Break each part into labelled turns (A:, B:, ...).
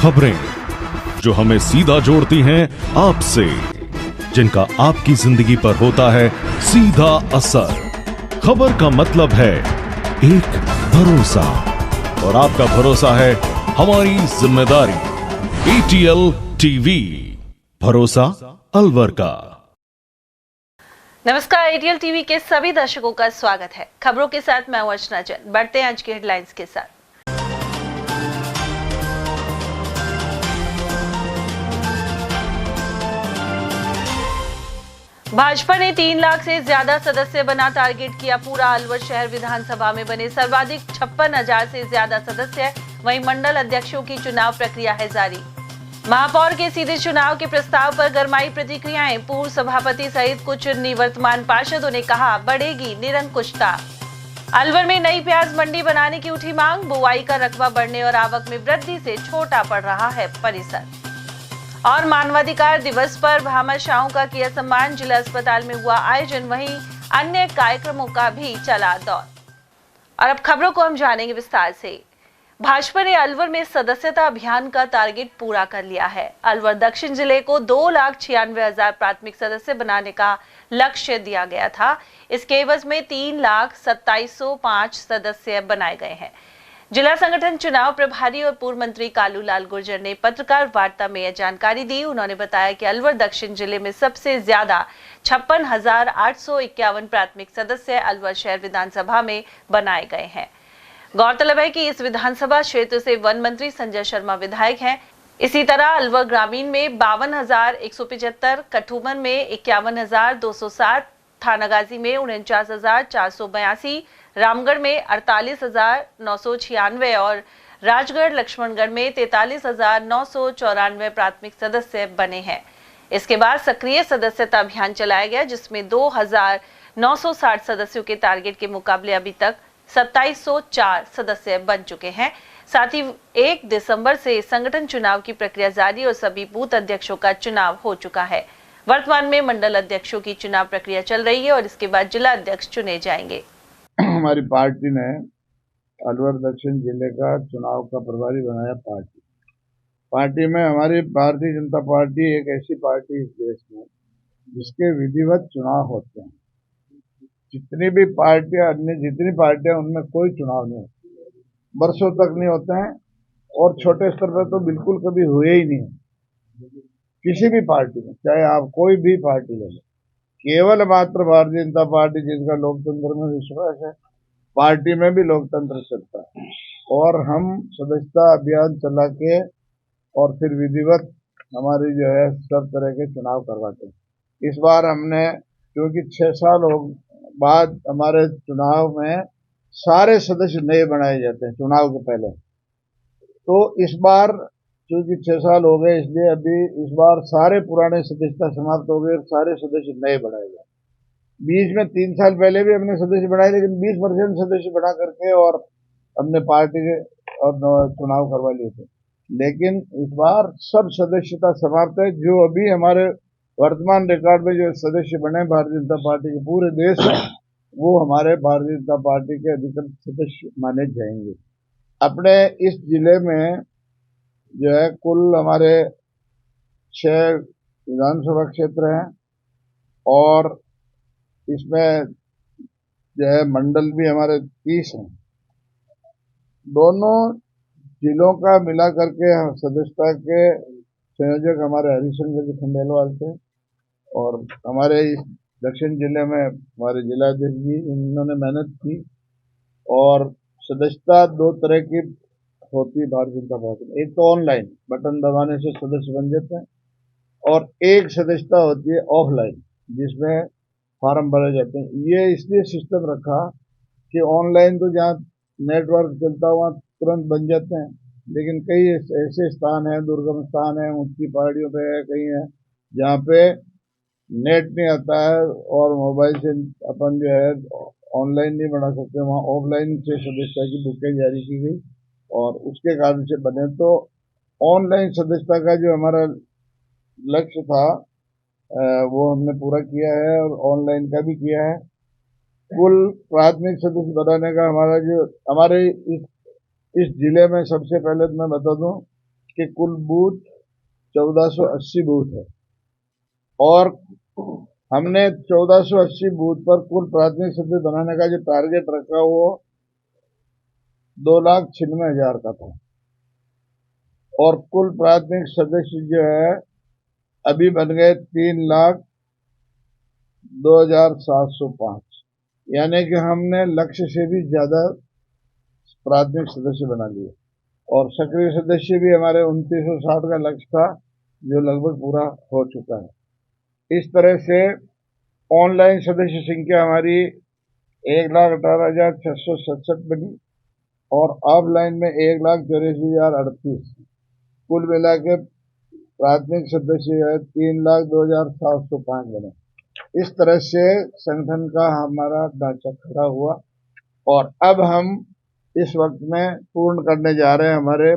A: खबरें जो हमें सीधा जोड़ती हैं आपसे, जिनका आपकी जिंदगी पर होता है सीधा असर। खबर का मतलब है एक भरोसा, और आपका भरोसा है हमारी जिम्मेदारी। ATL टीवी, भरोसा अलवर का।
B: नमस्कार, ATL टीवी के सभी दर्शकों का स्वागत है। खबरों के साथ मैं अर्चना जैन। बढ़ते हैं आज की हेडलाइंस के साथ। भाजपा ने 3 लाख से ज्यादा सदस्य बना टारगेट किया पूरा। अलवर शहर विधानसभा में बने सर्वाधिक 56,000 से ज्यादा सदस्य। वहीं मंडल अध्यक्षों की चुनाव प्रक्रिया है जारी। महापौर के सीधे चुनाव के प्रस्ताव पर गरमाई प्रतिक्रियाएं। पूर्व सभापति सहित कुछ निवर्तमान पार्षदों ने कहा बढ़ेगी निरंकुशता। अलवर में नई प्याज मंडी बनाने की उठी मांग। बुआई का रकबा बढ़ने और आवक में वृद्धि से छोटा पड़ रहा है परिसर। और मानवाधिकार दिवस पर भामाशाहों का किया सम्मान। जिला अस्पताल में हुआ आयोजन, वहीं अन्य कार्यक्रमों का भी चला दौर। और अब खबरों को हम जानेंगे विस्तार से। भाजपा ने अलवर में सदस्यता अभियान का टारगेट पूरा कर लिया है। अलवर दक्षिण जिले को 2,96,000 प्राथमिक सदस्य बनाने का लक्ष्य दिया गया था। इसके एवज में 3,27,505 सदस्य बनाए गए हैं। जिला संगठन चुनाव प्रभारी और पूर्व मंत्री कालूलाल गुर्जर ने पत्रकार वार्ता में यह जानकारी दी। उन्होंने बताया कि अलवर दक्षिण जिले में सबसे ज्यादा 56,851 प्राथमिक सदस्य अलवर शहर विधानसभा में बनाए गए हैं। गौरतलब है कि इस विधानसभा क्षेत्र से वन मंत्री संजय शर्मा विधायक हैं। इसी तरह अलवर ग्रामीण में 52,175, कठुमन में 51,207, थानागाजी में 49,482, रामगढ़ में 48,996 और राजगढ़ लक्ष्मणगढ़ में 43,994 प्राथमिक सदस्य बने हैं। इसके बाद सक्रिय सदस्यता अभियान चलाया गया, जिसमें 2,960 सदस्यों के टारगेट के मुकाबले अभी तक 2,704 सदस्य बन चुके हैं। साथ ही 1 दिसंबर से संगठन चुनाव की प्रक्रिया जारी और सभी बूथ अध्यक्षों का चुनाव हो चुका है। वर्तमान में मंडल अध्यक्षों की चुनाव प्रक्रिया चल रही है और इसके बाद जिला अध्यक्ष चुने जाएंगे।
C: हमारी पार्टी ने अलवर दक्षिण जिले का चुनाव का प्रभारी बनाया। पार्टी में हमारी भारतीय जनता पार्टी एक ऐसी पार्टी इस देश में जिसके विधिवत चुनाव होते हैं। जितनी भी पार्टियां, अन्य जितनी पार्टियां, उनमें कोई चुनाव नहीं होते, वर्षों तक नहीं होते हैं, और छोटे स्तर पर तो बिल्कुल कभी हुए ही नहीं किसी भी पार्टी में, चाहे आप कोई भी पार्टी ले लो। केवल मात्र भारतीय जनता पार्टी, जिसका लोकतंत्र में विश्वास है, पार्टी में भी लोकतंत्र चलता है। और हम सदस्यता अभियान चला के और फिर विधिवत हमारी जो है सब तरह के चुनाव करवाते हैं। इस बार हमने, क्योंकि 6 साल बाद हमारे चुनाव में सारे सदस्य नए बनाए जाते हैं चुनाव के पहले, तो इस बार क्योंकि 6 साल हो गए, इसलिए अभी इस बार सारे पुराने सदस्यता समाप्त हो गए और सारे सदस्य नए बनाए गए। बीच में 3 साल पहले भी हमने सदस्य बनाए, लेकिन 20% सदस्य बना करके और हमने पार्टी के और चुनाव करवा लिए थे। लेकिन इस बार सब सदस्यता समाप्त है। जो अभी हमारे वर्तमान रिकॉर्ड में जो सदस्य बने भारतीय जनता पार्टी के पूरे देश में, वो हमारे भारतीय जनता पार्टी के अधिकृत सदस्य माने जाएंगे। अपने इस जिले में जो है कुल हमारे 6 विधानसभा क्षेत्र हैं और इसमें जो है मंडल भी हमारे 30 हैं। दोनों जिलों का मिला करके सदस्यता के संयोजक हमारे हरिशंकर जी खंडेलवाल थे, और हमारे इस दक्षिण जिले में हमारे जिलाध्यक्ष जी, इन्होंने मेहनत की। और सदस्यता 2 तरह की होती है भारतीय जनता पार्टी में। एक तो ऑनलाइन, बटन दबाने से सदस्य बन जाते हैं, और एक सदस्यता होती है ऑफलाइन, जिसमें फॉर्म भरे जाते हैं। ये इसलिए सिस्टम रखा कि ऑनलाइन तो जहाँ नेटवर्क चलता है वहाँ तुरंत बन जाते हैं, लेकिन कई ऐसे स्थान हैं, दुर्गम स्थान है, ऊंची पहाड़ियों पे है, कहीं है जहाँ पे नेट नहीं आता है और मोबाइल से अपन जो है ऑनलाइन नहीं बना सकते। वहाँ ऑफलाइन से सदस्यता की बुकें जारी की गई और उसके कारण से बने। तो ऑनलाइन सदस्यता का जो हमारा लक्ष्य था वो हमने पूरा किया है और ऑनलाइन का भी किया है। कुल प्राथमिक सदस्य बनाने का हमारा जो हमारे इस जिले में, सबसे पहले तो मैं बता दूं के कुल बूथ 1480 बूथ है और हमने 1480 बूथ पर कुल प्राथमिक सदस्य बनाने का जो टारगेट रखा वो 2,96,000 का था और कुल प्राथमिक सदस्य जो है अभी बन गए 3,02,705, यानी कि हमने लक्ष्य से भी ज्यादा प्राथमिक सदस्य बना लिए और सक्रिय सदस्य भी हमारे 2960 का लक्ष्य था जो लगभग पूरा हो चुका है। इस तरह से ऑनलाइन सदस्य संख्या हमारी 1,18,667 बनी और ऑफलाइन में 1,84,038, कुल मिला के प्राथमिक सदस्य है 3,02,705 बने। इस तरह से संगठन का हमारा ढांचा खड़ा हुआ और अब हम इस वक्त में पूर्ण करने जा रहे हैं हमारे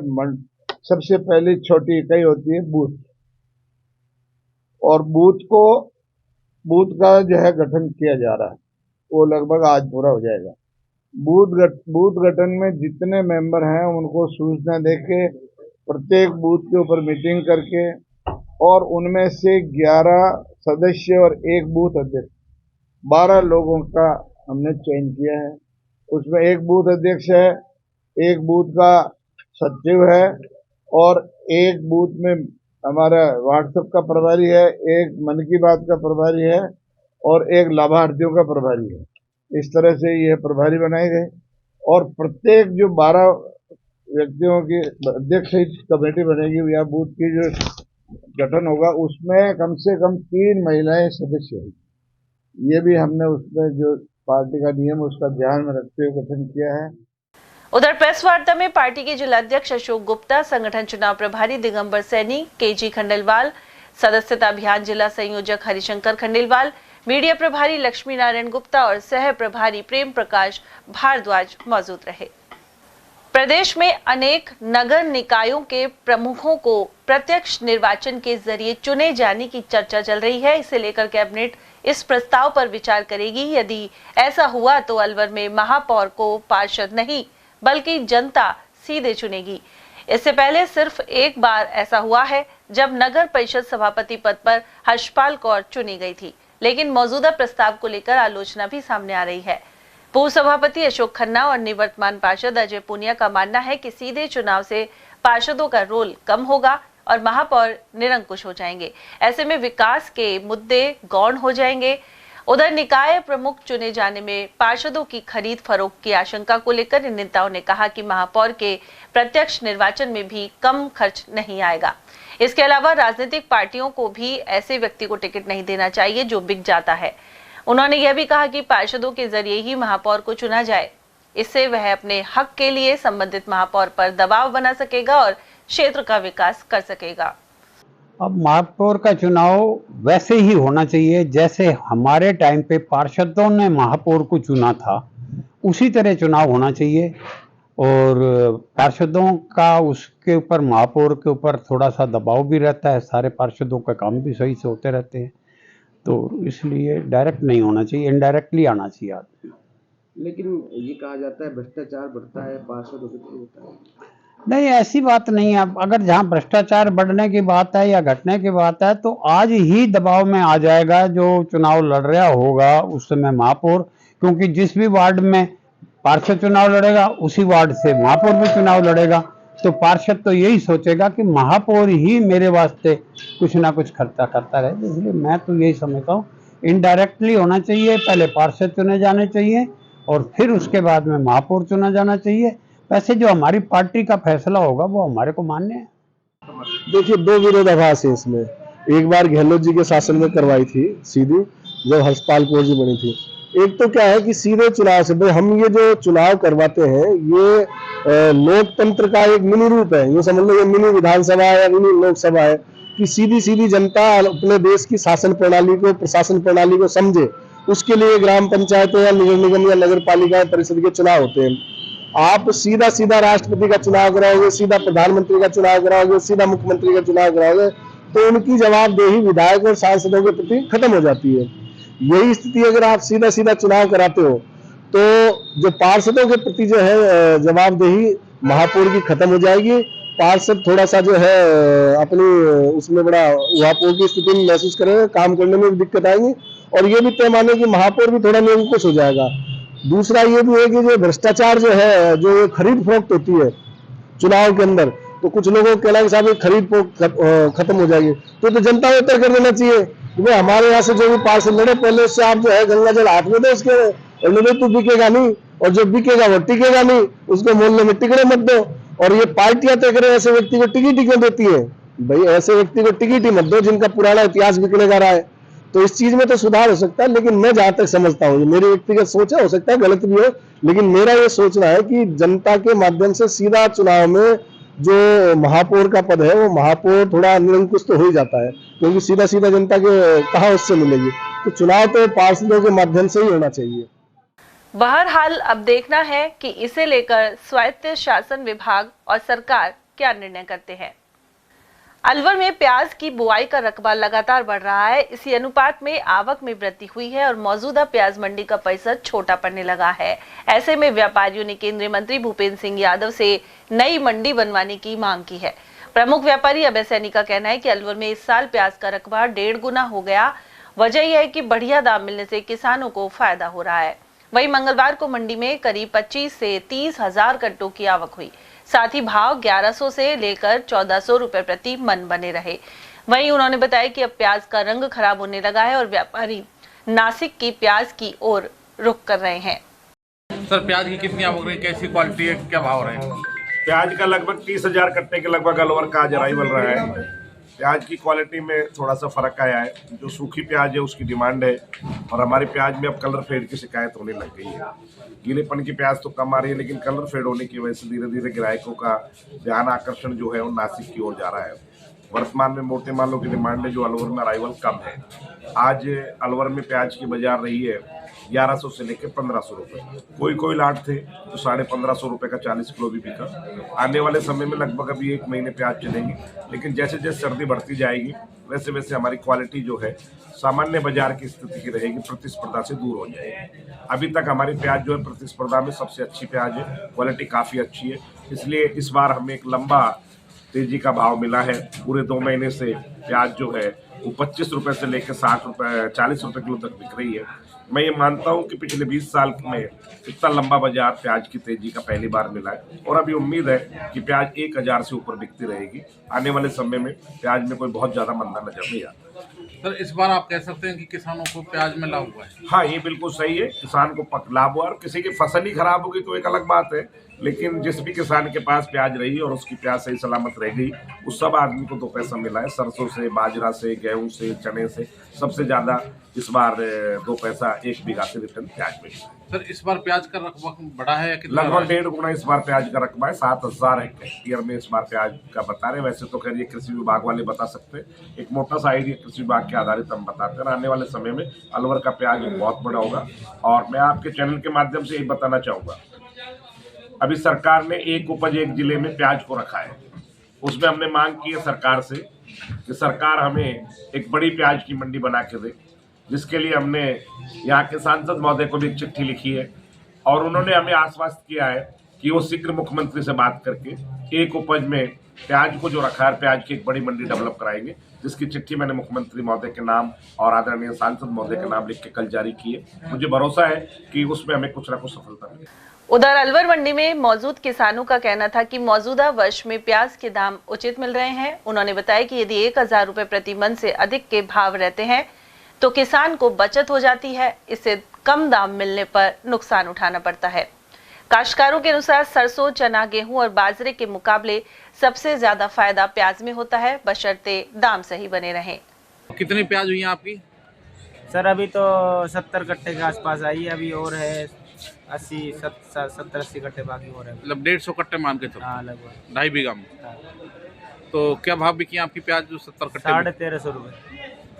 C: सबसे पहली छोटी इकाई होती है बूथ, और बूथ का जो है गठन किया जा रहा है, वो लगभग आज पूरा हो जाएगा। बूथ गठन में जितने मेंबर हैं उनको सूचना देके प्रत्येक बूथ के ऊपर मीटिंग करके और उनमें से 11 सदस्य और एक बूथ अध्यक्ष 12 लोगों का हमने चयन किया है। उसमें एक बूथ अध्यक्ष है, एक बूथ का सचिव है और एक बूथ में हमारा व्हाट्सएप का प्रभारी है, एक मन की बात का प्रभारी है और एक लाभार्थियों का प्रभारी है। इस तरह से ये प्रभारी बनाए गए और प्रत्येक जो 12 व्यक्तियों की अध्यक्ष कमेटी बनेगी या बूथ की जो गठन होगा उसमें कम से कम 3 महिलाएं सदस्य होगी। ये भी हमने उसमें जो पार्टी का नियम उसका ध्यान में रखते हुए गठन किया है।
B: उधर प्रेस वार्ता में पार्टी के जिलाध्यक्ष अशोक गुप्ता, संगठन चुनाव प्रभारी दिगंबर सैनी, केजी खंडेलवाल, सदस्यता अभियान जिला संयोजक हरिशंकर खंडेलवाल, मीडिया प्रभारी लक्ष्मी नारायण गुप्ता और सह प्रभारी प्रेम प्रकाश भारद्वाज मौजूद रहे। प्रदेश में अनेक नगर निकायों के प्रमुखों को प्रत्यक्ष निर्वाचन के जरिए चुने जाने की चर्चा चल रही है। इसे लेकर कैबिनेट इस प्रस्ताव पर विचार करेगी। यदि ऐसा हुआ तो अलवर में महापौर को पार्षद नहीं बल्कि जनता सीधे चुनेगी। इससे पहले सिर्फ एक बार ऐसा हुआ है जब नगर परिषद सभापति पद पर हर्षपाल कौर चुनी गई थी, लेकिन मौजूदा प्रस्ताव को लेकर आलोचना भी सामने आ रही है। पूर्व सभापति अशोक खन्ना और निवर्तमान पार्षद अजय पुनिया का मानना है कि सीधे चुनाव से पार्षदों का रोल कम होगा और महापौर निरंकुश हो जाएंगे। ऐसे में विकास के मुद्दे गौण हो जाएंगे। उधर निकाय प्रमुख चुने जाने में पार्षदों की खरीद फरोख्त की आशंका को लेकर इन नेताओं ने कहा कि महापौर के प्रत्यक्ष निर्वाचन में भी कम खर्च नहीं आएगा। इसके अलावा राजनीतिक पार्टियों को भी ऐसे व्यक्ति को टिकट नहीं देना चाहिए जो बिक जाता है। उन्होंने यह भी कहा कि पार्षदों के जरिए ही महापौर को चुना जाए, इससे वह अपने हक के लिए संबंधित महापौर पर दबाव बना सकेगा और क्षेत्र का विकास कर सकेगा।
D: अब महापौर का चुनाव वैसे ही होना चाहिए जैसे हमारे टाइम पे पार्षदों ने महापौर को चुना था, उसी तरह चुनाव होना चाहिए। और पार्षदों का उसके ऊपर महापौर के ऊपर थोड़ा सा दबाव भी रहता है, सारे पार्षदों का काम भी सही से होते रहते हैं, तो इसलिए डायरेक्ट नहीं होना चाहिए, इनडायरेक्टली आना चाहिए आदमी।
E: लेकिन ये कहा जाता है भ्रष्टाचार बढ़ता है पार्षदों से होता है।
D: नहीं, ऐसी बात नहीं है। अगर जहाँ भ्रष्टाचार बढ़ने की बात है या घटने की बात है तो आज ही दबाव में आ जाएगा जो चुनाव लड़ रहा होगा उस समय महापौर, क्योंकि जिस भी वार्ड में पार्षद चुनाव लड़ेगा उसी वार्ड से महापौर भी चुनाव लड़ेगा, तो पार्षद तो यही सोचेगा कि महापौर ही मेरे वास्ते कुछ ना कुछ खर्चा करता रहे। इसलिए मैं तो यही समझता हूँ इनडायरेक्टली होना चाहिए, पहले पार्षद चुने जाने चाहिए और फिर उसके बाद में महापौर चुना जाना चाहिए। वैसे जो हमारी पार्टी का फैसला होगा वो हमारे को मान्य है।
F: देखिए, 2 विरोधाभास है इसमें। एक बार गहलोत जी के शासन में करवाई थी सीधी, जब हर्षपाल कौर जी बनी थी। एक तो क्या है कि सीधे चुनाव से भाई हम ये जो चुनाव करवाते हैं ये लोकतंत्र का एक मिनी रूप है। ये समझ लो ये मिनी विधानसभा है या मिनी लोकसभा है कि सीधी जनता अपने देश की शासन प्रणाली को, प्रशासन प्रणाली को समझे। उसके लिए ग्राम पंचायतें या नगर निगम या नगर पालिका परिषद के चुनाव होते हैं। आप सीधा राष्ट्रपति का चुनाव कराओगे, सीधा प्रधानमंत्री का चुनाव कराओगे, सीधा मुख्यमंत्री का चुनाव कराओगे तो उनकी जवाबदेही विधायक और सांसदों के प्रति खत्म हो जाती है। यही स्थिति अगर आप सीधा चुनाव कराते हो तो जो पार्षदों के प्रति जो है जवाबदेही महापौर की खत्म हो जाएगी पार्षद थोड़ा सा जो है अपनी उसमें बड़ा उहापोह की स्थिति में महसूस करेंगे, काम करने में भी दिक्कत आएगी, और ये भी तय माने कि महापौर भी थोड़ा निरंकुश हो जाएगा। दूसरा ये भी है कि जो भ्रष्टाचार जो है, जो खरीद फरोख्त होती है चुनाव के अंदर, तो कुछ लोगों को कहना कि साहब ये खरीद फरोख्त खत्म हो जाएगी, तो जनता को तय कर देना चाहिए कि भाई हमारे यहाँ से जो भी पार्षद लड़े पहले उससे आप जो है गंगा जल हाथ में दो उसके, और नहीं तो बिकेगा नहीं, और जो बिकेगा वो टिकेगा नहीं, उसको मोहल्ले में टिकट मत दो। और ये पार्टियां तय करें ऐसे व्यक्ति को टिकट ही क्यों देती है भाई? ऐसे व्यक्ति को टिकट ही मत दो जिनका पुराना इतिहास बिकने जा रहा है। तो इस चीज में तो सुधार हो सकता है, लेकिन मैं जहां तक समझता हूँ, मेरी व्यक्तिगत सोच है, हो सकता है गलत भी हो, लेकिन मेरा ये सोचना है कि जनता के माध्यम से सीधा चुनाव में जो महापौर का पद है वो महापौर थोड़ा निरंकुश तो हो ही जाता है, क्योंकि सीधा सीधा जनता के कहाँ उससे मिलेगी। तो चुनाव तो पार्षदों के माध्यम से ही होना चाहिए।
B: बहरहाल अब देखना है कि इसे लेकर स्वायत्त शासन विभाग और सरकार क्या निर्णय करते हैं। अलवर में प्याज की बुआई का रकबा लगातार बढ़ रहा है। इसी अनुपात में आवक में वृद्धि हुई है और मौजूदा प्याज मंडी का परिसर छोटा पड़ने लगा है। ऐसे में व्यापारियों ने केंद्रीय मंत्री भूपेंद्र सिंह यादव से नई मंडी बनवाने की मांग की है। प्रमुख व्यापारी अभय सैनी का कहना है कि अलवर में इस साल प्याज का रकबा 1.5 गुना हो गया। वजह यह है कि बढ़िया दाम मिलने से किसानों को फायदा हो रहा है। वहीं मंगलवार को मंडी में करीब 25 से 30 हजार कट्टों की आवक हुई। साथ ही भाव 1100 से लेकर 1400 रुपए प्रति मन बने रहे। वहीं उन्होंने बताया कि अब प्याज का रंग खराब होने लगा है और व्यापारी नासिक की प्याज की ओर रुख कर रहे हैं।
G: सर, प्याज की कितनी आवक रही, कैसी क्वालिटी है, क्या भाव रहे हैं?
H: प्याज का लगभग 30,000 कट्टे के लगभग अलवर का आज अराइवल रहा है। प्याज की क्वालिटी में थोड़ा सा फर्क आया है। जो सूखी प्याज है उसकी डिमांड है, और हमारी प्याज में अब कलर फेड की शिकायत होने लग गई है। गीलेपन की प्याज तो कम आ रही है, लेकिन कलर फेड होने की वजह से धीरे धीरे ग्राहकों का ध्यान आकर्षण जो है वो नासिक की ओर जा रहा है। वर्तमान में मोटे मालों की डिमांड है जो अलवर में अराइवल कम है। आज अलवर में प्याज की बाजार रही है 1100 से लेकर 1500 रुपये। कोई लाट थे तो 1550 रुपये का 40 किलो भी बिका। आने वाले समय में लगभग अभी 1 महीने प्याज चलेंगी, लेकिन जैसे जैसे सर्दी बढ़ती जाएगी वैसे वैसे हमारी क्वालिटी जो है सामान्य बाजार की स्थिति की रहेगी, प्रतिस्पर्धा से दूर हो जाएगी। अभी तक हमारी प्याज जो है प्रतिस्पर्धा में सबसे अच्छी प्याज है, क्वालिटी काफ़ी अच्छी है। इसलिए इस बार हमें एक लंबा तेजी का भाव मिला है। पूरे 2 महीने से प्याज जो है वो 25 रुपये से लेकर 60 रुपये 40 रुपये किलो तक बिक रही है। मैं ये मानता हूँ कि पिछले 20 साल में इतना लंबा बाजार प्याज की तेजी का पहली बार मिला है, और अभी उम्मीद है कि प्याज 1000 से ऊपर बिकती रहेगी। आने वाले समय में प्याज में कोई बहुत ज़्यादा मंदा नजर नहीं आता।
G: सर, इस बार आप कह सकते हैं कि किसानों को प्याज में लाभ हुआ है?
H: हाँ, ये बिल्कुल सही है। किसान को लाभ हुआ, और किसी की फसल ही खराब होगी तो एक अलग बात है, लेकिन जिस भी किसान के पास प्याज रही और उसकी प्याज सही सलामत रह गई, उस सब आदमी को 2 पैसा मिला है। सरसों से, बाजरा से, गेहूं से, चने से सबसे ज्यादा इस बार 2 पैसा 1 बीघा से रिटर्न प्याज में।
G: सर, इस बार प्याज का रकबा बढ़ा है या कितना?
H: लगभग 1.5 गुना इस बार प्याज का रकबा है। 7000 हेक्टेयर में इस बार प्याज का बता रहे। वैसे तो खैर ये कृषि विभाग वाले बता सकते हैं, एक मोटा सा आइडिया कृषि विभाग के आधारित हम बताते हैं। आने वाले समय में अलवर का प्याज बहुत बड़ा होगा। और मैं आपके चैनल के माध्यम से यही बताना चाहूँगा, अभी सरकार ने एक उपज एक जिले में प्याज को रखा है। उसमें हमने मांग की है सरकार से कि सरकार हमें एक बड़ी प्याज की मंडी बना के दे, जिसके लिए हमने यहाँ के सांसद महोदय को भी एक चिट्ठी लिखी है, और उन्होंने हमें आश्वस्त किया है कि वो शीघ्र मुख्यमंत्री से बात करके एक उपज में प्याज को जो रखा है प्याज की एक बड़ी मंडी डेवलप कराएंगे, जिसकी चिट्ठी मैंने मुख्यमंत्री महोदय के नाम और आदरणीय सांसद महोदय के नाम लिख के कल जारी की है। मुझे भरोसा है कि उसमें हमें कुछ ना कुछ सफलता मिलेगी।
B: उधर अलवर मंडी में मौजूद किसानों का कहना था कि मौजूदा वर्ष में प्याज के दाम उचित मिल रहे हैं। उन्होंने बताया कि यदि 1000 रुपए प्रति मन से अधिक के भाव रहते हैं तो किसान को बचत हो जाती है। इससे कम दाम मिलने पर नुकसान उठाना पड़ता है। काश्तकारों के अनुसार सरसों, चना, गेहूं और बाजरे के मुकाबले सबसे ज्यादा फायदा प्याज में होता है, बशर्ते दाम सही बने रहें।
G: कितनी प्याज हुई है आपकी?
I: सर, अभी तो 70 कट्टे के आसपास आई है, अभी और है 70-80 कट्टे बाकी हो रहे हैं।
G: मतलब 150 कट्टे मान के चलो।
I: हाँ, लगभग
G: 2.5 बीघा में।
I: हाँ।
G: तो क्या भाव बिकी आपकी प्याज जो 70 कट्टे?
I: 1350 रुपये।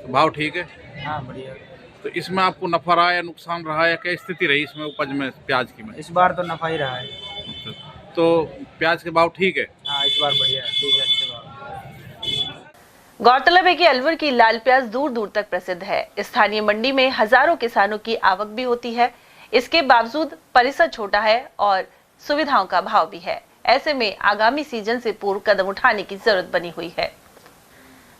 G: भाव ठीक है?
I: हाँ, बढ़िया।
G: तो इसमें आपको नफा रहा या नुकसान रहा या क्या स्थिति रही इसमें उपज में प्याज की में?
I: इस बार तो नफा ही रहा है।
G: तो प्याज के भाव ठीक है?
I: हाँ, इस बार बढ़िया है, ठीक है, अच्छे भाव।
B: गौरतलब है कि अलवर की लाल प्याज दूर दूर तक प्रसिद्ध है। स्थानीय मंडी में हजारों किसानों की आवक भी होती है। इसके बावजूद परिसर छोटा है और सुविधाओं का भाव भी है। ऐसे में आगामी सीजन से पूर्व कदम उठाने की जरूरत बनी हुई है।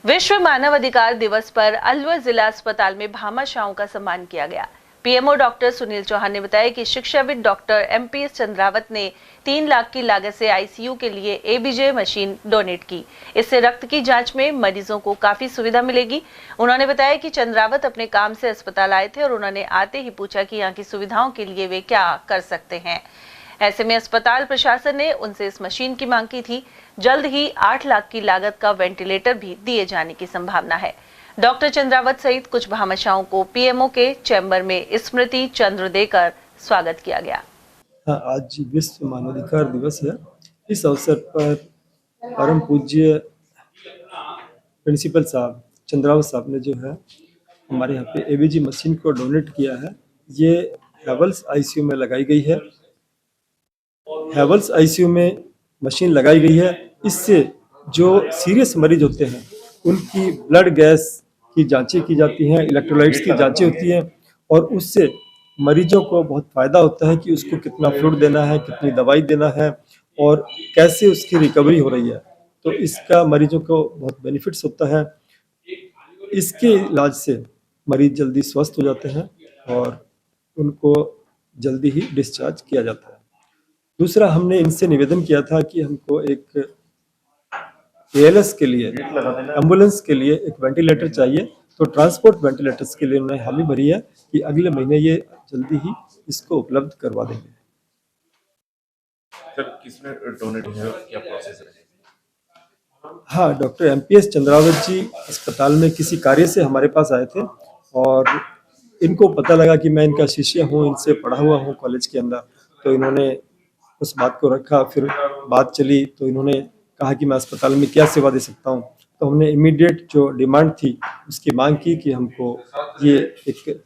B: विश्व मानव अधिकार दिवस पर अलवर जिला अस्पताल में भामाशाहों का सम्मान किया गया। पीएमओ डॉक्टर सुनील चौहान ने बताया कि शिक्षाविद डॉक्टर एमपीएस चंद्रावत ने 3 लाख की लागत से आईसीयू के लिए एबीजे मशीन डोनेट की। इससे रक्त की जांच में मरीजों को काफी सुविधा मिलेगी। उन्होंने बताया कि चंद्रावत अपने काम से अस्पताल आए थे और उन्होंने आते ही पूछा कि यहाँ की सुविधाओं के लिए वे क्या कर सकते हैं। ऐसे में अस्पताल प्रशासन ने उनसे इस मशीन की मांग की थी। जल्द ही 8 लाख की लागत का वेंटिलेटर भी दिए जाने की संभावना है। डॉक्टर चंद्रावत सहित कुछ भामाशाहों को पीएमओ के चैम्बर में स्मृति चंद्र देकर स्वागत किया गया।
J: आज विश्व मानवाधिकार दिवस है। इस अवसर पर परम पूज्य प्रिंसिपल साहब चंद्रावत साहब ने जो है हमारे यहाँ पे एबीजी मशीन को डोनेट किया है। ये हेवल्स आईसीयू में लगाई गई है। हेवल्स आईसीयू में मशीन लगाई गई है। इससे जो सीरियस मरीज होते हैं उनकी ब्लड गैस की जांचें की जाती हैं, इलेक्ट्रोलाइट्स की जांचें होती हैं और उससे मरीजों को बहुत फ़ायदा होता है कि उसको कितना फ्लूइड देना है, कितनी दवाई देना है और कैसे उसकी रिकवरी हो रही है। तो इसका मरीजों को बहुत बेनिफिट्स होता है। इसके इलाज से मरीज जल्दी स्वस्थ हो जाते हैं और उनको जल्दी ही डिस्चार्ज किया जाता है। दूसरा, हमने इनसे निवेदन किया था कि हमको एक एएलएस के लिए, एम्बुलेंस के लिए एक वेंटिलेटर चाहिए। तो ट्रांसपोर्ट वेंटिलेटर्स के लिए उन्होंने हामी भरी है कि अगले महीने ये जल्दी ही इसको उपलब्ध करवा देंगे।
K: सर, किसने डोनेट किया, क्या प्रोसेस है?
J: हाँ, डॉक्टर एमपीएस चंद्रावत जी अस्पताल में किसी कार्य से हमारे पास आए थे और इनको पता लगा कि मैं इनका शिष्य हूँ, इनसे पढ़ा हुआ हूँ कॉलेज के अंदर। तो इन्होंने उस बात को रखा। फिर बात चली तो इन्होंने कहा कि मैं अस्पताल में क्या सेवा दे सकता हूँ। तो हमने इमीडिएट जो डिमांड थी उसकी मांग की कि हमको ये एक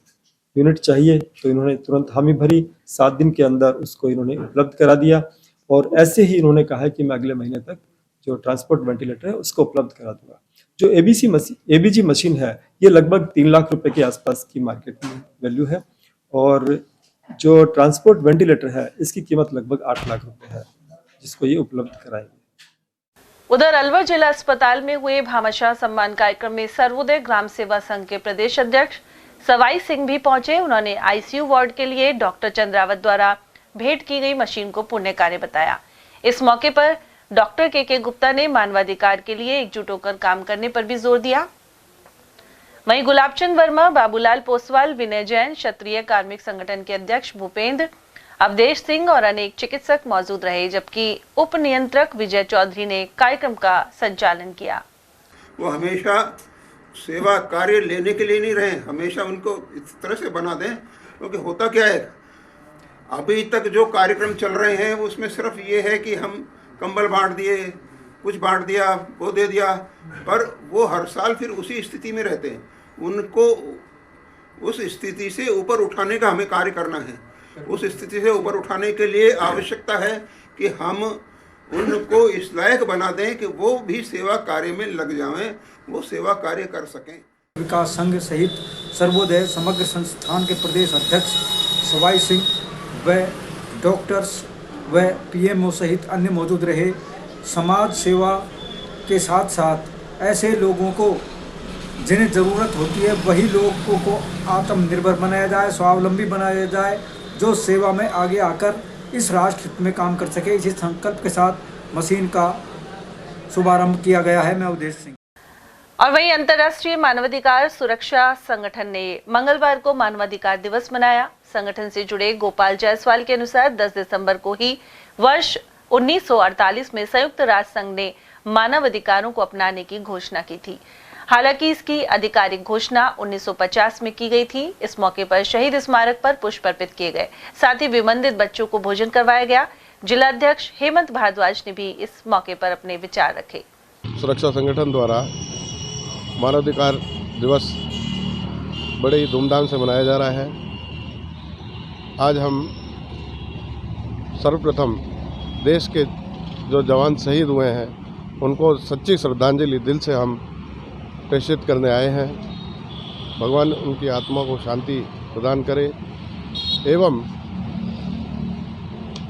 J: यूनिट चाहिए। तो इन्होंने तुरंत हामी भरी। 7 दिन के अंदर उसको इन्होंने उपलब्ध करा दिया और ऐसे ही इन्होंने कहा है कि मैं अगले महीने तक जो ट्रांसपोर्ट वेंटिलेटर है उसको उपलब्ध करा दूंगा। जो एबीजी मशीन है ये लगभग 3 लाख रुपए के आसपास की मार्केट में वैल्यू है और जो ट्रांसपोर्ट वेंटिलेटर है इसकी कीमत लगभग 8 लाख रुपए है, जिसको ये उपलब्ध कराएंगे।
B: उधर अलवर जिला अस्पताल में हुए भामाशाह सम्मान कार्यक्रम में सर्वोदय ग्राम सेवा संघ के प्रदेश अध्यक्ष सवाई सिंह भी पहुंचे। उन्होंने आईसीयू वार्ड के लिए डॉक्टर चंद्रावत द्वारा भेंट की गई मशीन को पुण्य कार्य बताया। इस मौके पर डॉक्टर के गुप्ता ने मानवाधिकार के लिए एकजुट होकर काम करने पर भी जोर दिया। वहीं गुलाबचंद वर्मा, बाबूलाल पोसवाल, विनय जैन, क्षत्रिय कार्मिक संगठन के अध्यक्ष भूपेंद्र, अवधेश सिंह और अनेक चिकित्सक मौजूद रहे, जबकि उप नियंत्रक विजय चौधरी ने कार्यक्रम का संचालन किया।
L: वो हमेशा सेवा कार्य लेने के लिए नहीं रहे, हमेशा उनको इस तरह से बना दें। क्योंकि होता क्या है, अभी तक जो कार्यक्रम चल रहे हैं उसमें सिर्फ ये है कि हम कंबल बांट दिए, कुछ बांट दिया, वो दे दिया, पर वो हर साल फिर उसी स्थिति में रहते हैं। उनको उस स्थिति से ऊपर उठाने का हमें कार्य करना है। उस स्थिति से ऊपर उठाने के लिए आवश्यकता है कि हम उनको इस लायक बना दें कि वो भी सेवा कार्य में लग जाएं, वो सेवा कार्य कर सकें।
M: विकास संघ सहित सर्वोदय समग्र संस्थान के प्रदेश अध्यक्ष सवाई सिंह व डॉक्टर्स व पीएमओ सहित अन्य मौजूद रहे। समाज सेवा के साथ साथ ऐसे लोगों को जिन्हें ज़रूरत होती है वही लोगों को आत्मनिर्भर बनाया जाए, स्वावलंबी बनाया जाए, जो सेवा में आगे आकर इस राष्ट्र हित में काम कर सके। इसी संकल्प के साथ मशीन का शुभारंभ किया गया है। मैं अवधेश सिंह।
B: और वहीं अंतर्राष्ट्रीय मानवाधिकार सुरक्षा संगठन ने मंगलवार को मानवाधिकार दिवस मनाया। संगठन से जुड़े गोपाल जायसवाल के अनुसार 10 दिसंबर को ही वर्ष 1948 में संयुक्त राष्ट्र संघ ने मानवाधिकारों को अपनाने की घोषणा की थी। हालांकि इसकी आधिकारिक घोषणा 1950 में की गई थी। इस मौके पर शहीद स्मारक पर पुष्प अर्पित किए गए, साथ ही विबंधित बच्चों को भोजन करवाया गया। जिलाध्यक्ष हेमंत भारद्वाज ने भी इस मौके पर अपने विचार रखे।
N: सुरक्षा संगठन द्वारा मानवाधिकार दिवस बड़े ही धूमधाम से मनाया जा रहा है। आज हम सर्वप्रथम देश के जो जवान शहीद हुए हैं उनको सच्ची श्रद्धांजलि दिल से हम प्रेषित करने आए हैं। भगवान उनकी आत्मा को शांति प्रदान करे एवं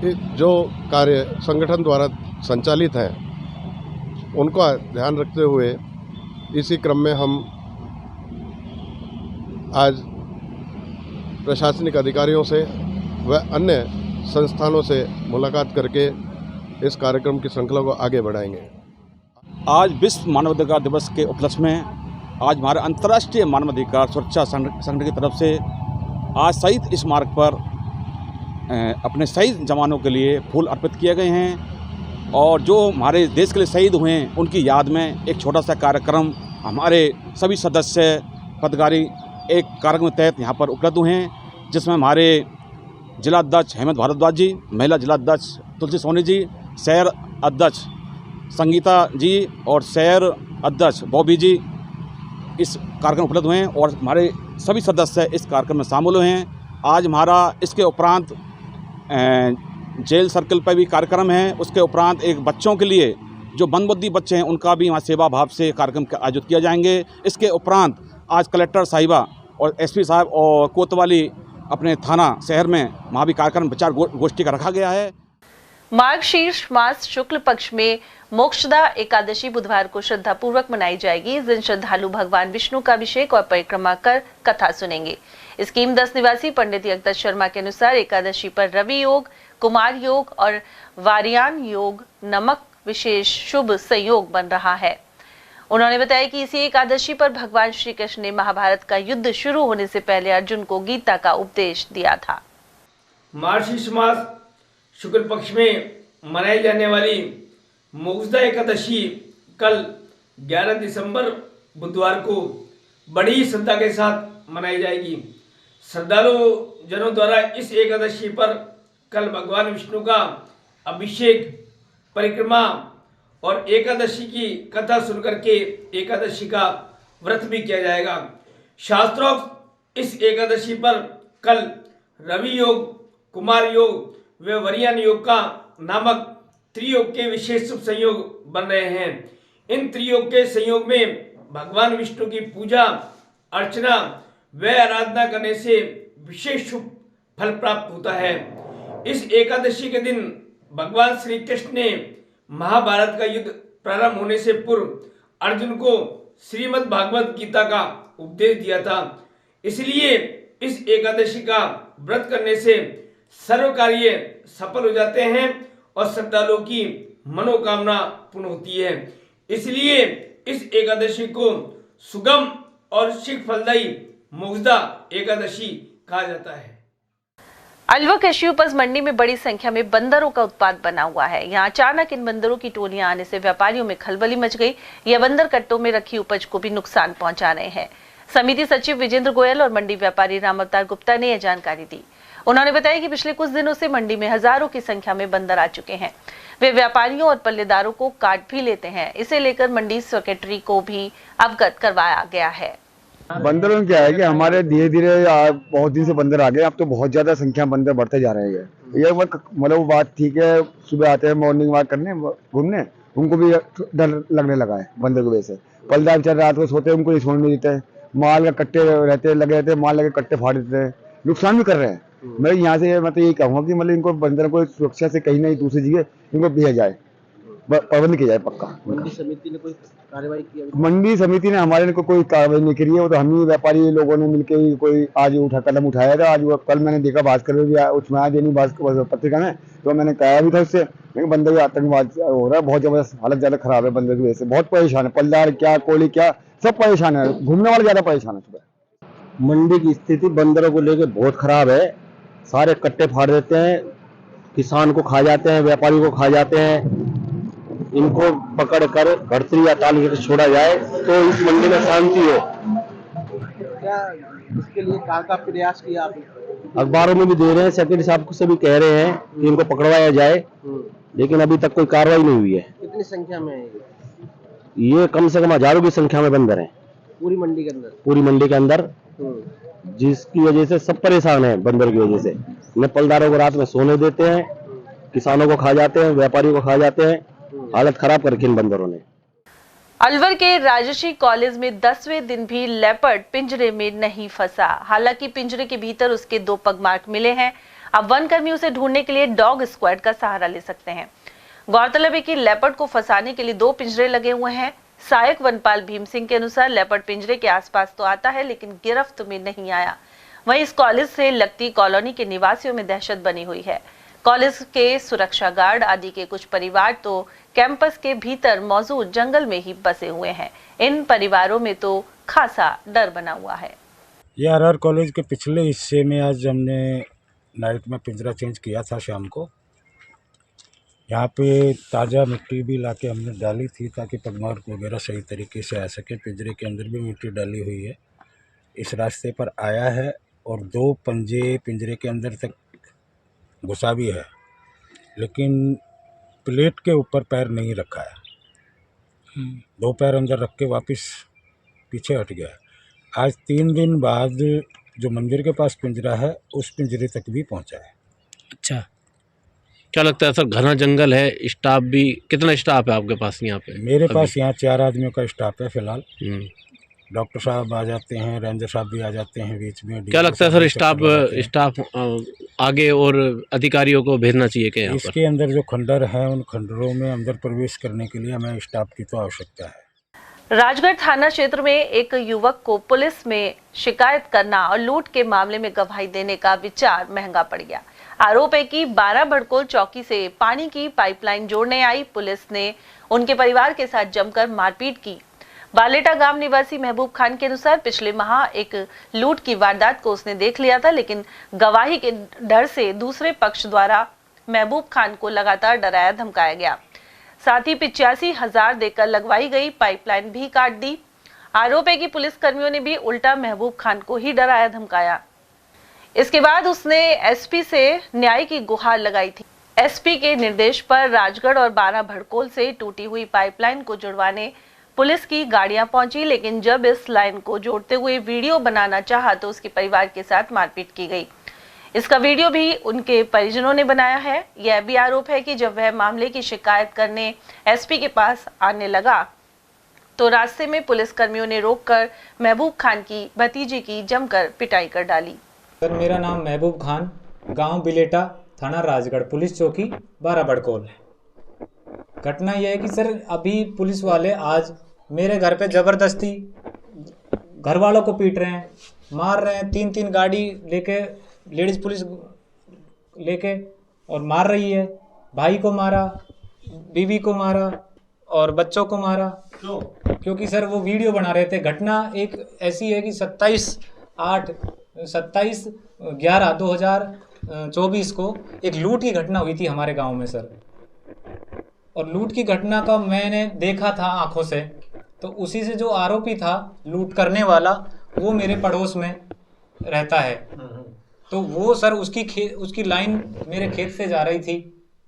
N: जो कार्य संगठन द्वारा संचालित हैं उनका ध्यान रखते हुए इसी क्रम में हम आज प्रशासनिक अधिकारियों से व अन्य संस्थानों से मुलाकात करके इस कार्यक्रम की श्रृंखला को आगे बढ़ाएंगे।
O: आज विश्व मानवाधिकार दिवस के उपलक्ष्य में आज हमारे अंतर्राष्ट्रीय मानवाधिकार सुरक्षा संगठन की तरफ से आज शहीद स्मारक पर अपने शहीद जवानों के लिए फूल अर्पित किए गए हैं और जो हमारे देश के लिए शहीद हुए हैं उनकी याद में एक छोटा सा कार्यक्रम हमारे सभी सदस्य पदाधिकारी एक कार्यक्रम के तहत यहाँ पर उपलब्ध हुए हैं, जिसमें हमारे जिला अध्यक्ष हेमंत भारद्वाज जी, महिला जिला अध्यक्ष तुलसी सोनी जी, शहर अध्यक्ष संगीता जी और शहर अध्यक्ष बॉबी जी इस कार्यक्रम उपलब्ध हुए हैं और हमारे सभी सदस्य इस कार्यक्रम में शामिल हुए हैं। आज हमारा इसके उपरांत जेल सर्कल पर भी कार्यक्रम है, उसके उपरांत एक बच्चों के लिए जो मंदबुद्धि बच्चे हैं उनका भी वहाँ सेवा भाव से कार्यक्रम आयोजित किया जाएंगे। इसके उपरांत आज कलेक्टर साहिबा और एसपी साहब और कोतवाली अपने थाना शहर में वहाँ भी कार्यक्रम विचार गोष्ठी का रखा गया है।
B: मार्गशीर्ष मास शुक्ल पक्ष में मोक्षदा एकादशी बुधवार को श्रद्धापूर्वक मनाई जाएगी। इस दिन श्रद्धालु भगवान विष्णु का अभिषेक और परिक्रमा कर कथा सुनेंगे। स्कीम 10 निवासी पंडित यज्ञदत्त शर्मा के अनुसार एकादशी पर रवि योग, कुमार योग और वारियान योग नमक विशेष शुभ संयोग बन रहा है। उन्होंने बताया कि इसी एकादशी पर भगवान श्री कृष्ण ने महाभारत का युद्ध शुरू होने से पहले अर्जुन को गीता का उपदेश दिया था।
P: मार्गशीर्ष मास शुक्ल पक्ष में मनाई जाने वाली मोक्षदा एकादशी कल 11 दिसंबर बुधवार को बड़ी श्रद्धा के साथ मनाई जाएगी। श्रद्धालु जनों द्वारा इस एकादशी पर कल भगवान विष्णु का अभिषेक, परिक्रमा और एकादशी की कथा सुनकर के एकादशी का व्रत भी किया जाएगा। शास्त्रोक्त इस एकादशी पर कल रवि योग, कुमार योग व वरियान योग का नामक त्रियोग के विशेष शुभ संयोग बन रहे हैं। इन त्रियोग के संयोग में भगवान विष्णु की पूजा अर्चना व आराधना करने से विशेष शुभ फल प्राप्त होता है। इस एकादशी के दिन भगवान श्री कृष्ण ने महाभारत का युद्ध प्रारंभ होने से पूर्व अर्जुन को श्रीमद् भागवत गीता का उपदेश दिया था। इसलिए इस एकादशी का व्रत करने से सर्व कार्य सफल हो जाते हैं और श्रद्धालुओं की मनोकामना पूर्ण होती है। इसलिए इस एकादशी को सुगम और शीघ्र फलदायी मोक्षदा एकादशी कहा जाता है।
B: अलवर कृषि उपज मंडी में बड़ी संख्या में बंदरों का उत्पात बना हुआ है। यहाँ अचानक इन बंदरों की टोलियां आने से व्यापारियों में खलबली मच गई। यह बंदर कट्टों में रखी उपज को भी नुकसान पहुंचा रहे हैं। समिति सचिव विजेंद्र गोयल और मंडी व्यापारी राम अवतार गुप्ता ने यह जानकारी दी। उन्होंने बताया कि पिछले कुछ दिनों से मंडी में हजारों की संख्या में बंदर आ चुके हैं। वे व्यापारियों और पल्लेदारों को काट भी लेते हैं। इसे लेकर मंडी सेक्रेटरी को भी अवगत करवाया गया है।
Q: बंदरों में क्या है कि हमारे धीरे धीरे बहुत दिन से बंदर आ गए। अब तो बहुत ज्यादा संख्या बंदर बढ़ते जा रहे हैं। ये मतलब बात ठीक है, सुबह आते हैं मॉर्निंग वॉक करने घूमने, उनको भी डर लगने लगा है बंदर की वजह से। पलदार बेचारे रात को सोते हैं, उनको नहीं सोने नहीं देते हैं। माल का कट्टे रहते लगे रहते हैं, माल लगे कट्टे फाड़ देते हैं, नुकसान भी कर रहे हैं। मैं यहाँ से मैं तो यही कहूँगा कि मतलब इनको बंदर को सुरक्षा से कहीं ना दूसरी जगह इनको भेजा जाए, प्रबंध किया जाए पक्का।
E: मंडी समिति ने कोई कार्रवाई की?
Q: मंडी समिति ने हमारे को कोई कार्रवाई नहीं करी है। वो तो हम ही व्यापारी लोगों ने मिलकर ही कोई आज कदम उठाया था। आज कल मैंने देखा भास्कर में भी उसमें देनी पत्रिका में, तो मैंने कहा भी था उससे, लेकिन बंदर का आतंकवाद हो रहा है बहुत जबरदस्त। हालत ज्यादा खराब है बंदर की वजह से, बहुत परेशान है। पलदार क्या, कोली क्या, सब परेशान है। घूमने वाले ज्यादा परेशान है। सुबह
F: मंडी की स्थिति बंदरों को लेकर बहुत खराब है। सारे कट्टे फाड़ देते हैं, किसान को खा जाते हैं, व्यापारी को खा जाते हैं। इनको पकड़ कर भर्ती या ताल कर छोड़ा जाए तो इस मंडी में शांति हो।
E: क्या इसके लिए का प्रयास किया आपने?
F: अखबारों में भी दे रहे हैं, सेक्रेटरी साहब से भी कह रहे हैं कि इनको पकड़वाया जाए, लेकिन अभी तक कोई कार्रवाई नहीं हुई है।
E: कितनी संख्या में है
F: ये? कम से कम हजारों की संख्या में बंदर हैं
E: पूरी मंडी के अंदर।
F: पूरी मंडी के अंदर, जिसकी वजह से सब परेशान है। बंदर की वजह से न पलदारों को रात में सोने देते हैं, किसानों को खा जाते हैं, व्यापारियों को खा जाते हैं। हालत खराब कर रखी इन बंदरों ने।
B: अलवर के राजश्री कॉलेज में 10वें दिन भी लेपर्ड पिंजरे में नहीं फंसा। हालांकि पिंजरे के भीतर उसके 2 पगमार्क मिले हैं। अब वन कर्मी उसे ढूंढने के लिए डॉग स्क्वाड का सहारा ले सकते हैं। गौरतलब है कि लेपर्ड को फंसाने के लिए 2 पिंजरे लगे हुए हैं। सहायक वनपाल भीम सिंह के अनुसार लेपर्ड पिंजरे के आसपास तो आता है लेकिन गिरफ्त में नहीं आया। वहीं इस कॉलेज से लगती कॉलोनी के निवासियों में दहशत बनी हुई है। कॉलेज के सुरक्षा गार्ड आदि के कुछ परिवार तो कैंपस के भीतर मौजूद जंगल में ही बसे हुए हैं। इन परिवारों में तो खासा डर बना हुआ है।
R: ये आर कॉलेज के पिछले हिस्से में आज हमने नाइट में पिंजरा चेंज किया था शाम को। यहाँ पे ताज़ा मिट्टी भी लाके हमने डाली थी ताकि पगमार्क वगैरह सही तरीके से आ सके। पिंजरे के अंदर भी मिट्टी डाली हुई है। इस रास्ते पर आया है और 2 पंजे पिंजरे के अंदर तक घुसा भी है, लेकिन प्लेट के ऊपर पैर नहीं रखा है। 2 पैर अंदर रख के वापस पीछे हट गया। आज 3 दिन बाद जो मंदिर के पास पिंजरा है उस पिंजरे तक भी पहुंचा है।
S: अच्छा, क्या लगता है सर, घना जंगल है, स्टाफ भी कितना स्टाफ है आपके पास यहाँ पे?
R: मेरे पास यहाँ 4 आदमियों का स्टाफ है फिलहाल। डॉक्टर साहब आ जाते हैं, रेंजर साहब भी आ जाते हैं बीच में।
S: क्या लगता है सर, स्टाफ आगे और अधिकारियों को भेजना चाहिए क्या यहाँ पर?
R: इसके अंदर जो खंडर हैं उन खंडरों में अंदर प्रवेश करने के लिए हमें स्टाफ की तो आवश्यकता है।
B: राजगढ़ थाना क्षेत्र में एक युवक को पुलिस में शिकायत करना और लूट के मामले में गवाही देने का विचार महंगा पड़ गया। आरोप है कि 12 भड़कोल चौकी से पानी की पाइपलाइन जोड़ने आई पुलिस ने उनके परिवार के साथ जमकर मारपीट की। बालेटा गांव निवासी महबूब खान के अनुसार पिछले माह एक लूट की वारदात को उसने देख लिया था, लेकिन गवाही के डर से दूसरे पक्ष द्वारा महबूब खान को लगातार डराया धमकाया गया। साथ ही 85,000 देकर लगवाई गई पाइपलाइन भी काट दी। आरोप है कि पुलिस कर्मियों ने भी उल्टा महबूब खान को ही डराया धमकाया। इसके बाद उसने एसपी से न्याय की गुहार लगाई थी। एसपी के निर्देश पर राजगढ़ और 12 भड़कोल से टूटी हुई पाइपलाइन को जुड़वाने पुलिस की गाड़ियां पहुंची, लेकिन जब इस लाइन को जोड़ते हुए वीडियो बनाना चाहा तो उसके परिवार के साथ मारपीट की गई। इसका वीडियो भी उनके परिजनों ने बनाया है। यह भी आरोप है कि जब वह मामले की शिकायत करने एसपी के पास आने लगा तो रास्ते में पुलिस कर्मियों ने रोककर महबूब खान की भतीजी की जमकर पिटाई कर डाली।
T: सर, मेरा नाम महबूब खान, गांव बिलेटा, थाना राजगढ़, पुलिस चौकी 12 भड़कोल। घटना यह है कि सर अभी पुलिस वाले आज मेरे घर पे जबरदस्ती घर वालों को पीट रहे हैं, मार रहे हैं। 3-3 गाड़ी लेके लेडीज पुलिस लेके और मार रही है। भाई को मारा, बीवी को मारा और बच्चों को मारा। क्योंकि सर वो वीडियो बना रहे थे। घटना एक ऐसी है कि 27/11/2024 को एक लूट की घटना हुई थी हमारे गांव में सर। और लूट की घटना का मैंने देखा था आंखों से, तो उसी से जो आरोपी था लूट करने वाला वो मेरे पड़ोस में रहता है। तो वो सर उसकी लाइन मेरे खेत से जा रही थी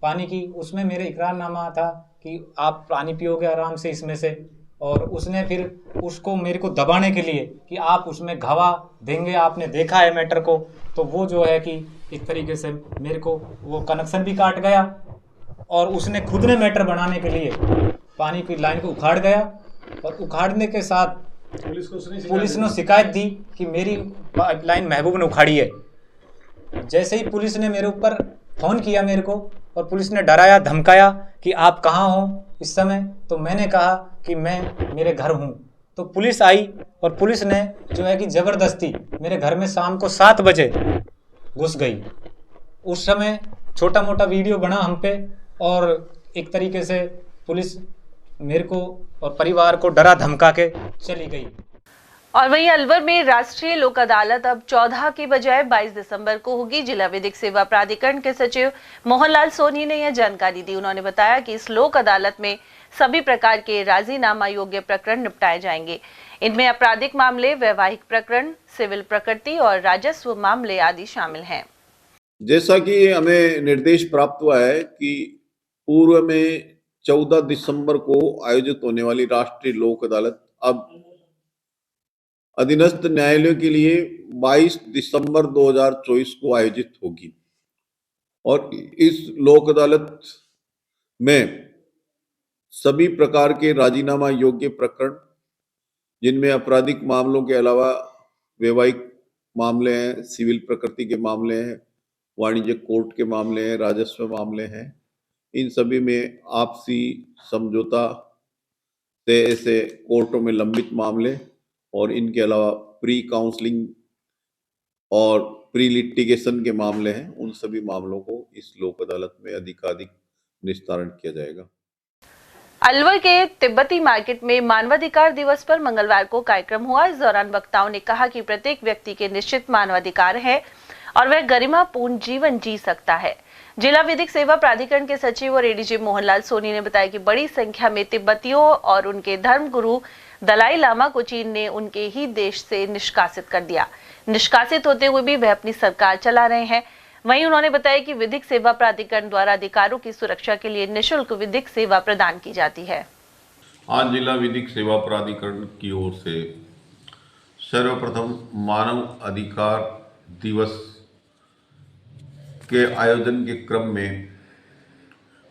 T: पानी की। उसमें मेरे इकरारनामा था कि आप पानी पियोगे आराम से इसमें से, और उसने फिर उसको मेरे को दबाने के लिए कि आप उसमें गवाह देंगे, आपने देखा है मैटर को। तो वो जो है कि इस तरीके से मेरे को वो कनेक्शन भी काट गया और उसने खुद ने मैटर बनाने के लिए पानी की लाइन को उखाड़ गया। और उखाड़ने के साथ पुलिस ने शिकायत दी कि मेरी पाइपलाइन महबूब ने उखाड़ी है। जैसे ही पुलिस ने मेरे ऊपर फ़ोन किया मेरे को और पुलिस ने डराया धमकाया कि आप कहाँ हो इस समय, तो मैंने कहा कि मैं मेरे घर हूँ। तो पुलिस आई और पुलिस ने जो है कि ज़बरदस्ती मेरे घर में शाम को 7 बजे घुस गई। उस समय छोटा मोटा वीडियो बना हम पे और एक तरीके से पुलिस मेरे को और परिवार को डरा धमका के चली गई।
B: और वहीं अलवर में राष्ट्रीय लोक अदालत अब 14 की बजाय 22 दिसंबर को होगी। जिला विधिक सेवा प्राधिकरण के सचिव मोहनलाल सोनी ने यह जानकारी दी। उन्होंने बताया कि इस लोक अदालत में सभी प्रकार के राजीनामा योग्य प्रकरण निपटाए जाएंगे। इनमें आपराधिक मामले, वैवाहिक प्रकरण, सिविल प्रकृति और राजस्व मामले आदि शामिल हैं।
U: जैसा कि हमें निर्देश प्राप्त हुआ है कि पूर्व में 14 दिसंबर को आयोजित होने वाली राष्ट्रीय लोक अदालत अब अधीनस्थ न्यायालयों के लिए 22 दिसंबर 2024 को आयोजित होगी। और इस लोक अदालत में सभी प्रकार के राजीनामा योग्य प्रकरण, जिनमें आपराधिक मामलों के अलावा वैवाहिक मामले हैं, सिविल प्रकृति के मामले हैं, वाणिज्य कोर्ट के मामले हैं, राजस्व मामले हैं, इन सभी में आपसी समझौता से ऐसे कोर्टों में लंबित मामले और इनके अलावा प्री काउंसलिंग और प्री लिटिगेशन के मामले हैं, उन सभी मामलों को इस लोक अदालत में अधिकाधिक निस्तारण किया जाएगा।
B: अलवर के तिब्बती मार्केट में मानवाधिकार दिवस पर मंगलवार को कार्यक्रम हुआ। इस दौरान वक्ताओं ने कहा कि प्रत्येक व्यक्ति के निश्चित मानवाधिकार है और वह गरिमापूर्ण जीवन जी सकता है। जिला विधिक सेवा प्राधिकरण के सचिव और एडीजी मोहनलाल सोनी ने बताया कि बड़ी संख्या में तिब्बतियों और उनके धर्मगुरु दलाई लामा को चीन ने उनके ही देश से निष्कासित कर दिया। निष्कासित होते हुए भी वह अपनी सरकार चला रहे हैं। वहीं उन्होंने बताया कि विधिक सेवा प्राधिकरण द्वारा अधिकारों की सुरक्षा के लिए निःशुल्क विधिक सेवा प्रदान की जाती है।
U: आज जिला विधिक सेवा प्राधिकरण की ओर से सर्वप्रथम मानव अधिकार दिवस के आयोजन के क्रम में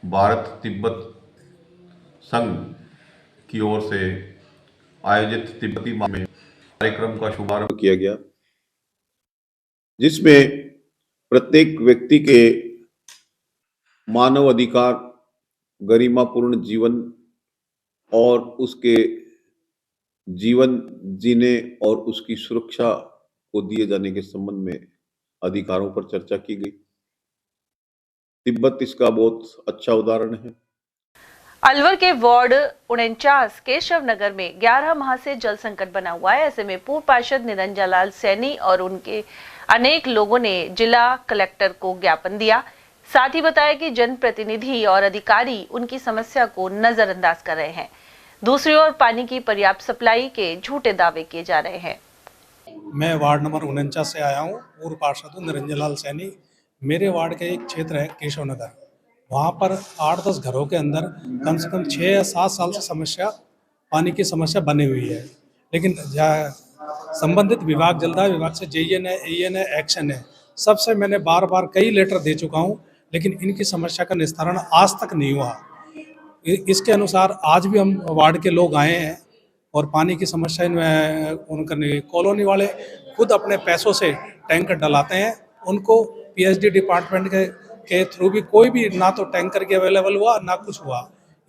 U: भारत तिब्बत संघ की ओर से आयोजित तिब्बती माह में कार्यक्रम का शुभारंभ किया गया, जिसमें प्रत्येक व्यक्ति के मानव अधिकार, गरिमापूर्ण जीवन और उसके जीवन जीने और उसकी सुरक्षा को दिए जाने के संबंध में अधिकारों पर चर्चा की गई। तिब्बत इसका बहुत अच्छा उदाहरण है।
B: अलवर के वार्ड 49 केशव नगर में 11 माह से जल संकट बना हुआ है। ऐसे में पूर्व पार्षद निरंजन लाल सैनी और उनके अनेक लोगों ने जिला कलेक्टर को ज्ञापन दिया। साथ ही बताया कि जनप्रतिनिधि और अधिकारी उनकी समस्या को नजरअंदाज कर रहे हैं। दूसरी ओर पानी की पर्याप्त सप्लाई के झूठे दावे किए जा रहे हैं।
A: मैं वार्ड नंबर 49 से आया हूँ, पूर्व पार्षद हूँ निरंजन लाल सैनी। मेरे वार्ड का एक क्षेत्र है केशव नगर, वहाँ पर 8-10 घरों के अंदर कम से कम 6 या 7 साल से पानी की समस्या बनी हुई है। लेकिन संबंधित विभाग, जलदाय विभाग से जेईएन है, एईएन है, एक्शन है, सबसे मैंने बार बार कई लेटर दे चुका हूँ, लेकिन इनकी समस्या का निस्तारण आज तक नहीं हुआ। इसके अनुसार आज भी हम वार्ड के लोग आए हैं और पानी की समस्या इनमें उनका कॉलोनी वाले खुद अपने पैसों से टैंकर डलाते हैं। उनको पीएचडी डिपार्टमेंट के थ्रू भी कोई भी ना तो टैंकर के अवेलेबल हुआ ना कुछ हुआ।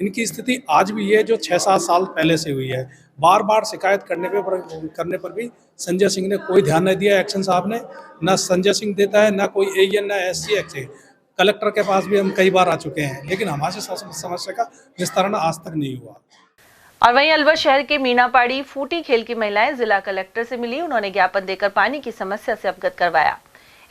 A: इनकी स्थिति आज भी है जो 6-7 साल पहले से हुई है। बार बार शिकायत करने पर भी संजय सिंह ने कोई ध्यान नहीं दिया। एक्शन साहब ने ना संजय सिंह देता है, ना कोई एईएन, ना एससी। कलेक्टर के पास भी हम कई बार आ चुके हैं, लेकिन हमारे समस्या का निस्तारण आज तक नहीं हुआ।
B: और वहीं अलवर शहर के मीनापाड़ी फूटी खेल की महिलाएं जिला कलेक्टर से मिली। उन्होंने ज्ञापन देकर पानी की समस्या से अवगत करवाया।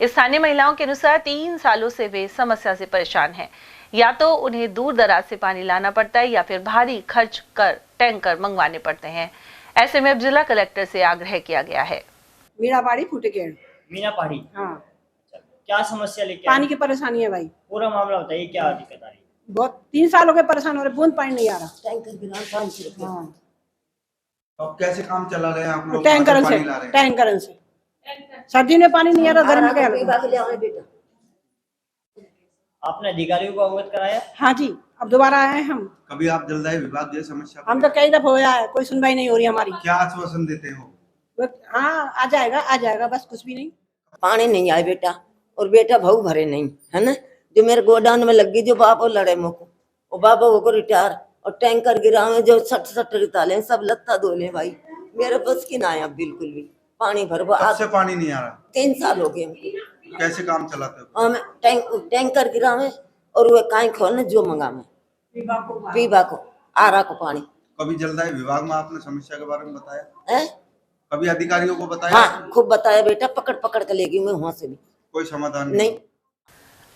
B: स्थानीय महिलाओं के अनुसार 3 सालों से वे समस्या से परेशान हैं। या तो उन्हें दूर दराज से पानी लाना पड़ता है या फिर भारी खर्च कर टैंकर मंगवाने पड़ते हैं। ऐसे में अब जिला कलेक्टर से आग्रह किया गया है।
V: मीनापाड़ी फूटखेड़।
W: मीनापाड़ी,
V: हाँ।
W: क्या समस्या लेके
V: पानी की परेशानी है भाई।
W: पूरा मामला बताइए, क्या दिक्कत आ रही है?
V: बहुत 3 साल हो गए परेशान हो रहे, बूंद पानी नहीं आ रहा।
E: अब कैसे काम चला रहे हैं आप लोग?
V: टैंकर से सर्दी में पानी नहीं आ रहा, गर्मी में।
W: आपने अधिकारियों को अवगत कराया?
V: हाँ जी, अब दोबारा आए हैं हम।
E: कभी आप जलदाय विभाग गए समस्या?
V: हम तो कई दफा हो आए, कोई सुनवाई नहीं हो रही हमारी।
E: क्या आश्वासन देते हो?
V: हाँ, आ जाएगा, बस कुछ भी नहीं।
X: पानी नहीं आए बेटा, और बेटा भाऊ भरे नहीं है ना। जो मेरे गोडाउन में लगी, जो बापो लड़े मोको, वो बापा वो को रिटायर, और टैंकर गिरा में जो 60 ताले सब लत्ता धो ले भाई। मेरे बस की ना है अब बिल्कुल भी। पानी भर
E: से पानी नहीं आ रहा।
X: 3 साल हो गए हमको।
E: कैसे काम चलाते हो?
X: टैंकर गिरा में और वो काई खोलने जो मंगा में पीबा को आरा को पानी।
E: कभी जलदाय विभाग में आपने समस्या के बारे में बताया
X: है?
E: कभी अधिकारियों को बताया?
X: हाँ, खूब बताया बेटा, पकड़ के ले गई मैं वहाँ से भी,
E: कोई समाधान
X: नहीं।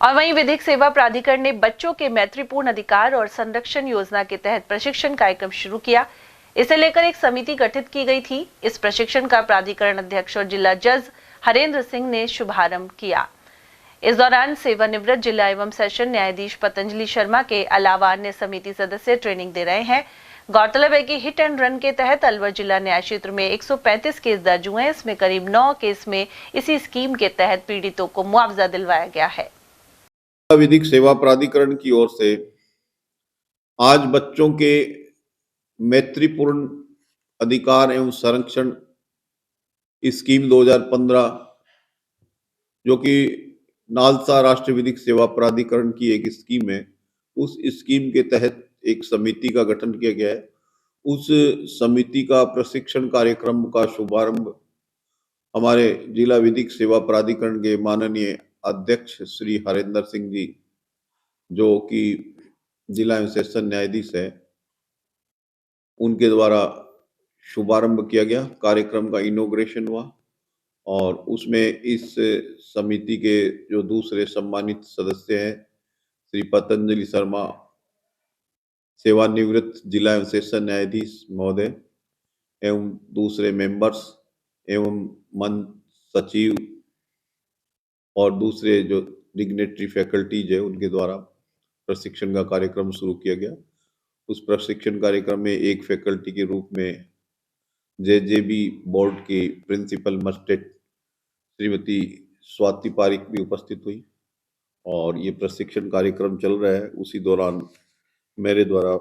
B: और वहीं विधिक सेवा प्राधिकरण ने बच्चों के मैत्रीपूर्ण अधिकार और संरक्षण योजना के तहत प्रशिक्षण कार्यक्रम शुरू किया। इसे लेकर एक समिति गठित की गई थी। इस प्रशिक्षण का प्राधिकरण अध्यक्ष और जिला जज हरेंद्र सिंह ने शुभारंभ किया। इस दौरान सेवानिवृत्त जिला एवं सेशन न्यायाधीश पतंजलि शर्मा के अलावा अन्य समिति सदस्य ट्रेनिंग दे रहे हैं। गौरतलब है कि हिट एंड रन के तहत अलवर जिला न्याय क्षेत्र में 135 केस दर्ज हुए हैं। इसमें करीब 9 केस में इसी स्कीम के तहत पीड़ितों को मुआवजा दिलवाया गया है।
U: विधिक सेवा प्राधिकरण की ओर से आज बच्चों के मैत्रीपूर्ण अधिकार एवं संरक्षण स्कीम 2015 जो कि नालसा राष्ट्रीय विधिक सेवा प्राधिकरण की एक स्कीम है। उस स्कीम के तहत एक समिति का गठन किया गया है। उस समिति का प्रशिक्षण कार्यक्रम का शुभारंभ हमारे जिला विधिक सेवा प्राधिकरण के माननीय अध्यक्ष श्री हरेंद्र सिंह जी, जो कि जिला एवं सेशन न्यायाधीश है, उनके द्वारा शुभारंभ किया गया। कार्यक्रम का इनॉग्रेशन हुआ और उसमें इस समिति के जो दूसरे सम्मानित सदस्य हैं श्री पतंजलि शर्मा, सेवानिवृत्त जिला एवं सेशन न्यायाधीश महोदय, एवं दूसरे मेंबर्स एवं मंच सचिव और दूसरे जो डिग्नेटरी फैकल्टीज है, उनके द्वारा प्रशिक्षण का कार्यक्रम शुरू किया गया। उस प्रशिक्षण कार्यक्रम में एक फैकल्टी के रूप में जेजेबी बोर्ड की प्रिंसिपल मजिस्ट्रेट श्रीमती स्वाति पारिक भी उपस्थित हुई और ये प्रशिक्षण कार्यक्रम चल रहा है। उसी दौरान मेरे द्वारा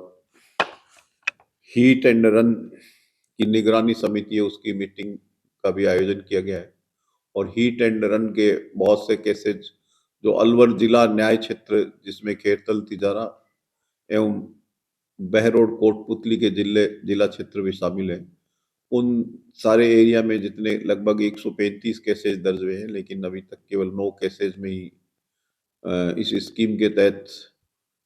U: हीट एंड रन की निगरानी समिति है, उसकी मीटिंग का भी आयोजन किया गया है और हीट एंड रन के बहुत से केसेज जो अलवर जिला न्याय क्षेत्र, जिसमें खेरतल, तिजारा एवं बहरोड, कोटपुतली के जिला क्षेत्र भी शामिल है, उन सारे एरिया में जितने लगभग 135 केसेज दर्ज हुए हैं, लेकिन अभी तक केवल 9 केसेज में ही इस स्कीम के तहत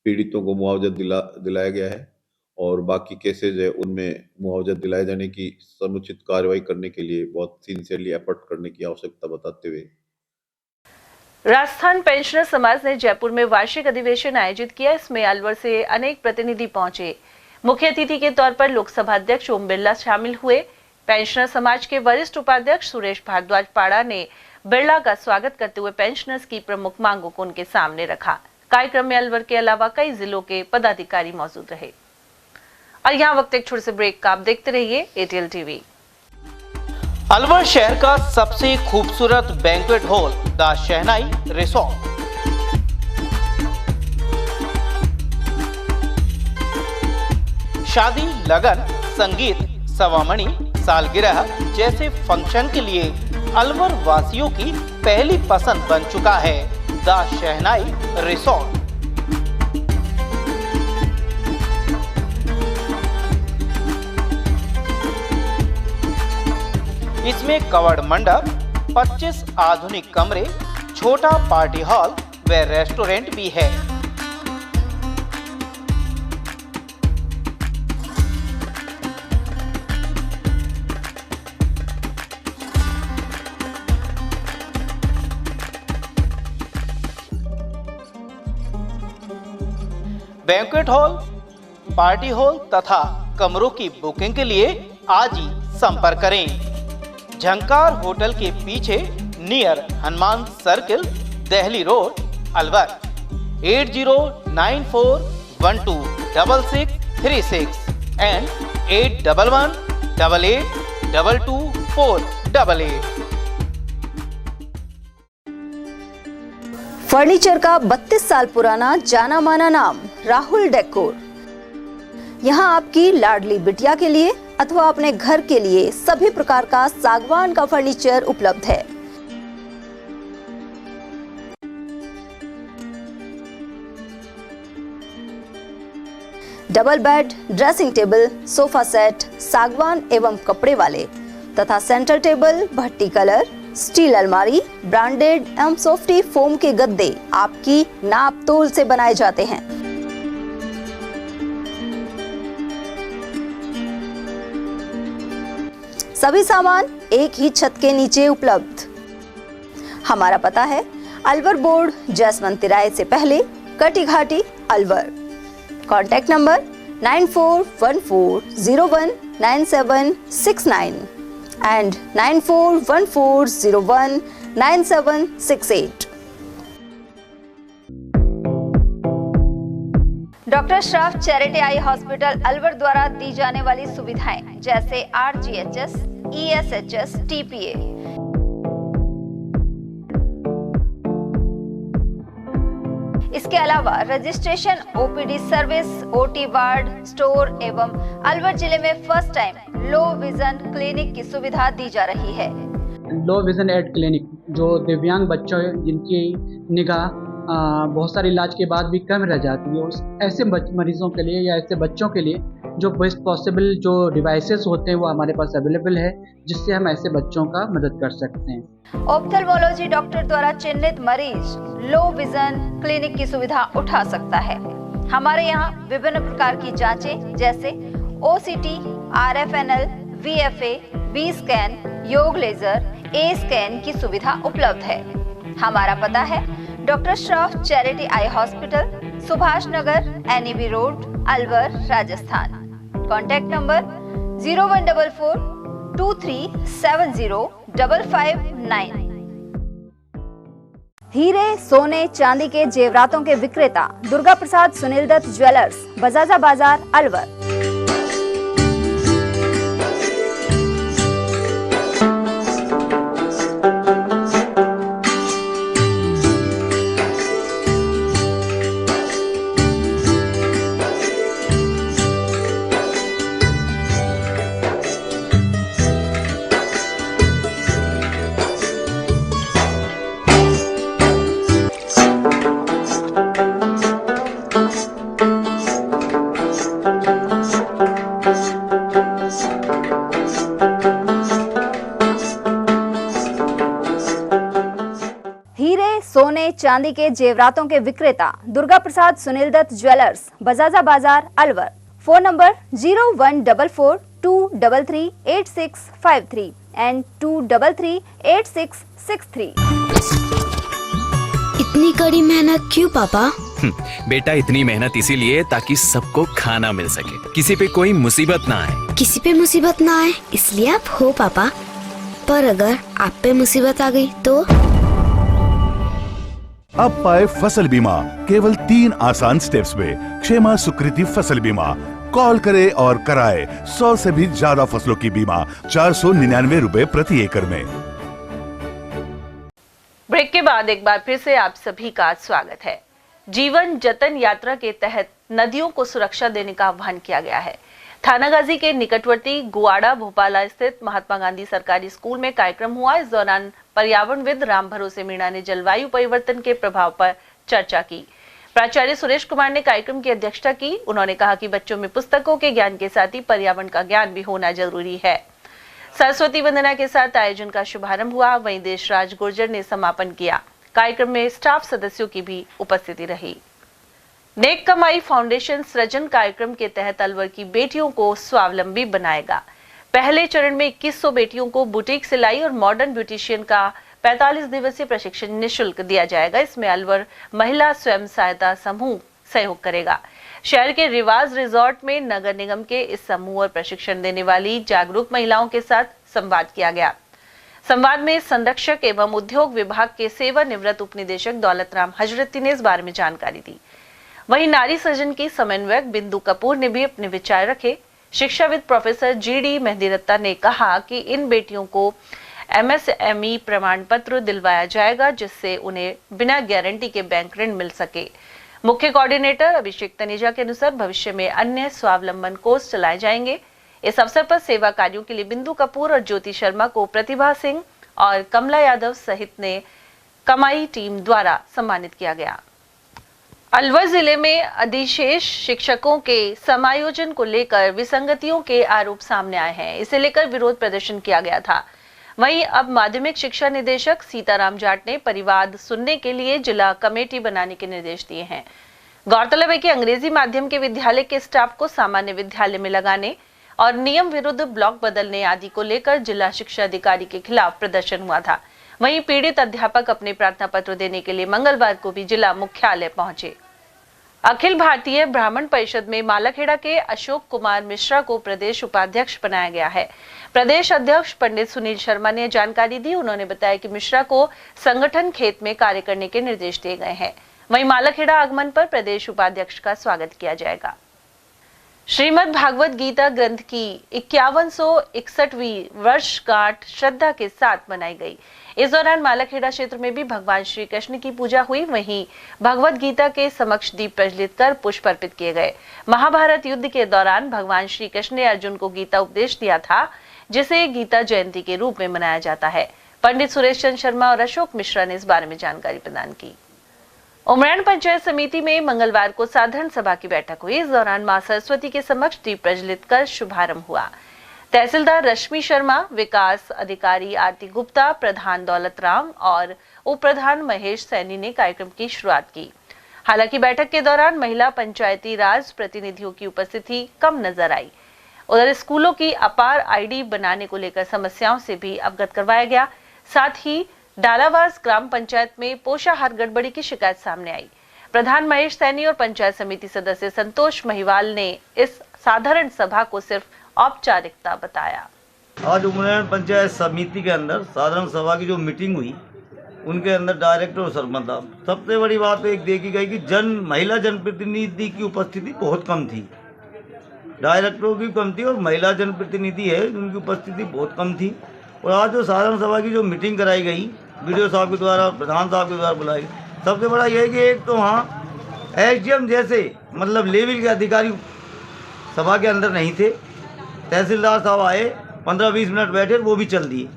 U: पीड़ितों को मुआवजा दिलाया गया है और बाकी केसेज है उनमें मुआवजा दिलाए जाने की समुचित कार्रवाई करने के लिए बहुत सिंसियरली एफर्ट करने की आवश्यकता बताते हुए
B: राजस्थान पेंशनर समाज ने जयपुर में वार्षिक अधिवेशन आयोजित किया। इसमें अलवर से अनेक प्रतिनिधि पहुंचे। मुख्य अतिथि के तौर पर लोकसभा अध्यक्ष ओम बिरला शामिल हुए। पेंशनर समाज के वरिष्ठ उपाध्यक्ष सुरेश भारद्वाज पाड़ा ने बिरला का स्वागत करते हुए पेंशनर्स की प्रमुख मांगों को उनके सामने रखा। कार्यक्रम में अलवर के अलावा कई जिलों के पदाधिकारी मौजूद रहे। और यहाँ वक्त एक छोटे से ब्रेक का, आप देखते रहिए एटीएल टीवी।
C: अलवर शहर का सबसे खूबसूरत banquet hall the shehnai resort. शादी, लगन, संगीत, सवामणी, सालगिरह जैसे फंक्शन के लिए अलवर वासियों की पहली पसंद बन चुका है द शहनाई रिसोर्ट। इसमें कवर्ड मंडप, 25 आधुनिक कमरे, छोटा पार्टी हॉल व रेस्टोरेंट भी है। बैंक्वेट हॉल, पार्टी हॉल तथा कमरों की बुकिंग के लिए आज ही संपर्क करें। झंकार होटल के पीछे near Hanuman circle, Delhi road, Alwar. 8094126636 and 811888222488।
D: Furniture का 32 साल पुराना जाना माना नाम राहुल डेकोर। यहाँ आपकी लाडली बिटिया के लिए अथवा अपने घर के लिए सभी प्रकार का सागवान का फर्नीचर उपलब्ध है। Double bed, dressing table, sofa set सागवान एवं कपड़े वाले तथा सेंटर टेबल, भट्टी कलर, स्टील अलमारी, ब्रांडेड एवं सॉफ्टी फोम के गद्दे आपकी नाप तोल से बनाए जाते हैं। सभी सामान एक ही छत के नीचे उपलब्ध। हमारा पता है अलवर बोर्ड, जैसवंत तिराहे से पहले, Kati Ghati, Alwar. Contact number 9414019769 and 9414019768। Doctor Shroff charity eye hospital Alwar द्वारा दी जाने वाली सुविधाएं जैसे RGHS, ESHS, TPA। इसके अलावा registration, OPD service, OT ward, store एवं अलवर जिले में first time low vision clinic की सुविधा दी जा रही है।
G: लो विजन एड क्लिनिक जो दिव्यांग बच्चे जिनकी निगाह बहुत सारे इलाज के बाद भी कम रह जाती है, उस ऐसे मरीजों के लिए या ऐसे बच्चों के लिए जो बेस्ट पॉसिबल जो डिवाइसेस होते हैं वो हमारे पास अवेलेबल है, जिससे हम ऐसे बच्चों का मदद कर सकते हैं।
D: ऑप्थेल्मोलॉजी डॉक्टर द्वारा चिन्हित मरीज लो विजन क्लिनिक की सुविधा उठा सकता है। हमारे यहाँ विभिन्न प्रकार की जांचें जैसे OCT, RFNL, VFA, V scan, YAG laser, A scan की सुविधा उपलब्ध है। हमारा पता है doctor Shroff charity eye hospital, Subhash Nagar, NEB road, Alwar, Rajasthan. Contact number 0144 2370 559। हीरे, सोने, चांदी के जेवरातों के विक्रेता दुर्गा प्रसाद सुनील दत्त ज्वेलर्स, बजाजा बाजार, अलवर। सोने चांदी के जेवरातों के विक्रेता दुर्गा प्रसाद सुनील दत्त ज्वेलर्स, बजाजा बाजार, अलवर। Phone number 0144 233 8653 and 233 8663।
H: इतनी कड़ी मेहनत क्यों पापा?
I: बेटा इतनी मेहनत इसीलिए ताकि सबको खाना मिल सके, किसी पे कोई मुसीबत ना आए।
H: किसी पे मुसीबत ना आए इसलिए आप हो पापा, पर अगर आप पे मुसीबत आ गई तो?
K: अब पाए फसल बीमा केवल 3 आसान स्टेप्स में। क्षेमा सुकृति फसल बीमा। कॉल करे और कराए 100 से भी ज्यादा फसलों की बीमा 499 रुपए प्रति एकड़ में।
B: ब्रेक के बाद एक बार फिर से आप सभी का स्वागत है। जीवन जतन यात्रा के तहत नदियों को सुरक्षा देने का आह्वान किया गया है। थानागाजी के निकटवर्ती गुआड़ा भोपाला स्थित महात्मा गांधी सरकारी स्कूल में कार्यक्रम हुआ। इस दौरान पर्यावरणविद राम भरोसे मीणा ने जलवायु परिवर्तन के प्रभाव पर चर्चा की। प्राचार्य सुरेश कुमार ने कार्यक्रम की अध्यक्षता की। उन्होंने कहा कि बच्चों में पुस्तकों के ज्ञान के साथ ही पर्यावरण का ज्ञान भी होना जरूरी है। सरस्वती वंदना के साथ आयोजन का शुभारंभ हुआ, वहीं देशराज गुर्जर ने समापन किया। कार्यक्रम में स्टाफ सदस्यों की भी उपस्थिति रही। नेक कमाई फाउंडेशन सृजन कार्यक्रम के तहत अलवर की बेटियों को स्वावलंबी बनाएगा। पहले चरण में 2100 बेटियों को बुटीक सिलाई और मॉडर्न ब्यूटिशियन का 45 दिवसीय प्रशिक्षण निःशुल्क दिया जाएगा। इसमें अलवर महिला स्वयं सहायता समूह सहयोग करेगा। शहर के रिवाज रिजॉर्ट में नगर निगम के इस समूह और प्रशिक्षण देने वाली जागरूक महिलाओं के साथ संवाद किया गया। संवाद में संरक्षक एवं उद्योग विभाग के सेवानिवृत्त उपनिदेशक दौलत राम हजरती ने इस बारे में जानकारी दी। वहीं नारी सृजन की समन्वयक बिंदु कपूर ने भी अपने विचार रखे। शिक्षाविद प्रोफेसर GD मेहंदीरत्ता ने कहा कि इन बेटियों को MSME प्रमाण पत्र दिलवाया जाएगा, जिससे उन्हें बिना गारंटी के बैंक ऋण मिल सके। मुख्य कोऑर्डिनेटर अभिषेक तनेजा के अनुसार भविष्य में अन्य स्वावलंबन कोर्स चलाए जाएंगे। इस अवसर पर सेवा कार्यों के लिए बिंदु कपूर और ज्योति शर्मा को प्रतिभा सिंह और कमला यादव सहित ने कमाई टीम द्वारा सम्मानित किया गया। अलवर जिले में अधिशेष शिक्षकों के समायोजन को लेकर विसंगतियों के आरोप सामने आए हैं। इसे लेकर विरोध प्रदर्शन किया गया था। वहीं अब माध्यमिक शिक्षा निदेशक सीताराम जाट ने परिवाद सुनने के लिए जिला कमेटी बनाने के निर्देश दिए हैं। गौरतलब है कि अंग्रेजी माध्यम के विद्यालय के स्टाफ को सामान्य विद्यालय में लगाने और नियम विरुद्ध ब्लॉक बदलने आदि को लेकर जिला शिक्षा अधिकारी के खिलाफ प्रदर्शन हुआ था। वहीं पीड़ित अध्यापक अपने प्रार्थना पत्र देने के लिए मंगलवार को भी जिला मुख्यालय पहुंचे। अखिल भारतीय ब्राह्मण परिषद में मालाखेड़ा के अशोक कुमार मिश्रा को प्रदेश उपाध्यक्ष बनाया गया है। प्रदेश अध्यक्ष पंडित सुनील शर्मा ने जानकारी दी। उन्होंने बताया कि मिश्रा को संगठन खेत में कार्य करने के निर्देश दिए गए हैं। वहीं मालाखेड़ा आगमन पर प्रदेश उपाध्यक्ष का स्वागत किया जाएगा। श्रीमद् भागवत गीता ग्रंथ की 5161वीं वर्षगांठ श्रद्धा के साथ मनाई गई। इस दौरान मालाखेड़ा क्षेत्र में भी भगवान श्री कृष्ण की पूजा हुई। वहीं भगवत गीता के समक्ष दीप प्रज्वलित कर पुष्प अर्पित किए गए। महाभारत युद्ध के दौरान भगवान श्री कृष्ण ने अर्जुन को गीता उपदेश दिया था, जिसे गीता जयंती के रूप में मनाया जाता है। पंडित सुरेश चंद्र शर्मा और अशोक मिश्रा ने इस बारे में जानकारी प्रदान की। उमरैन पंचायत समिति में मंगलवार को साधारण सभा की बैठक हुई। इस दौरान मां सरस्वती के समक्ष दीप प्रज्वलित कर शुभारंभ हुआ। तहसीलदार रश्मि शर्मा, विकास अधिकारी आरती गुप्ता, प्रधान दौलत राम और उप प्रधान महेश सैनी ने कार्यक्रम की शुरुआत की। हालांकि बैठक के दौरान महिला पंचायती राज प्रतिनिधियों की उपस्थिति कम नजर आई। उधर स्कूलों की अपार आईडी बनाने को लेकर समस्याओं से भी अवगत करवाया गया। साथ ही डालावास ग्राम पंचायत में पोषाहार गड़बड़ी की शिकायत सामने आई। प्रधान महेश सैनी और पंचायत समिति सदस्य संतोष महिवाल ने इस साधारण सभा को सिर्फ औपचारिकता बताया।
J: आज उमरैन पंचायत समिति के अंदर साधारण सभा की जो मीटिंग हुई, उनके अंदर डायरेक्टर और सरपंच था। सबसे बड़ी बात तो एक देखी गई कि महिला जनप्रतिनिधि की उपस्थिति बहुत कम थी। डायरेक्टरों की कम थी और महिला जनप्रतिनिधि है उनकी उपस्थिति बहुत कम थी। और आज जो साधारण सभा की जो मीटिंग कराई गई वीडियो साहब के द्वारा, प्रधान साहब के द्वारा बुलाई, सबसे बड़ा यह है कि एक तो वहाँ एसडीएम जैसे मतलब लेवल के अधिकारी सभा के अंदर नहीं थे। तहसीलदार साहब आए, 15-20 मिनट बैठे, वो भी चल दिए।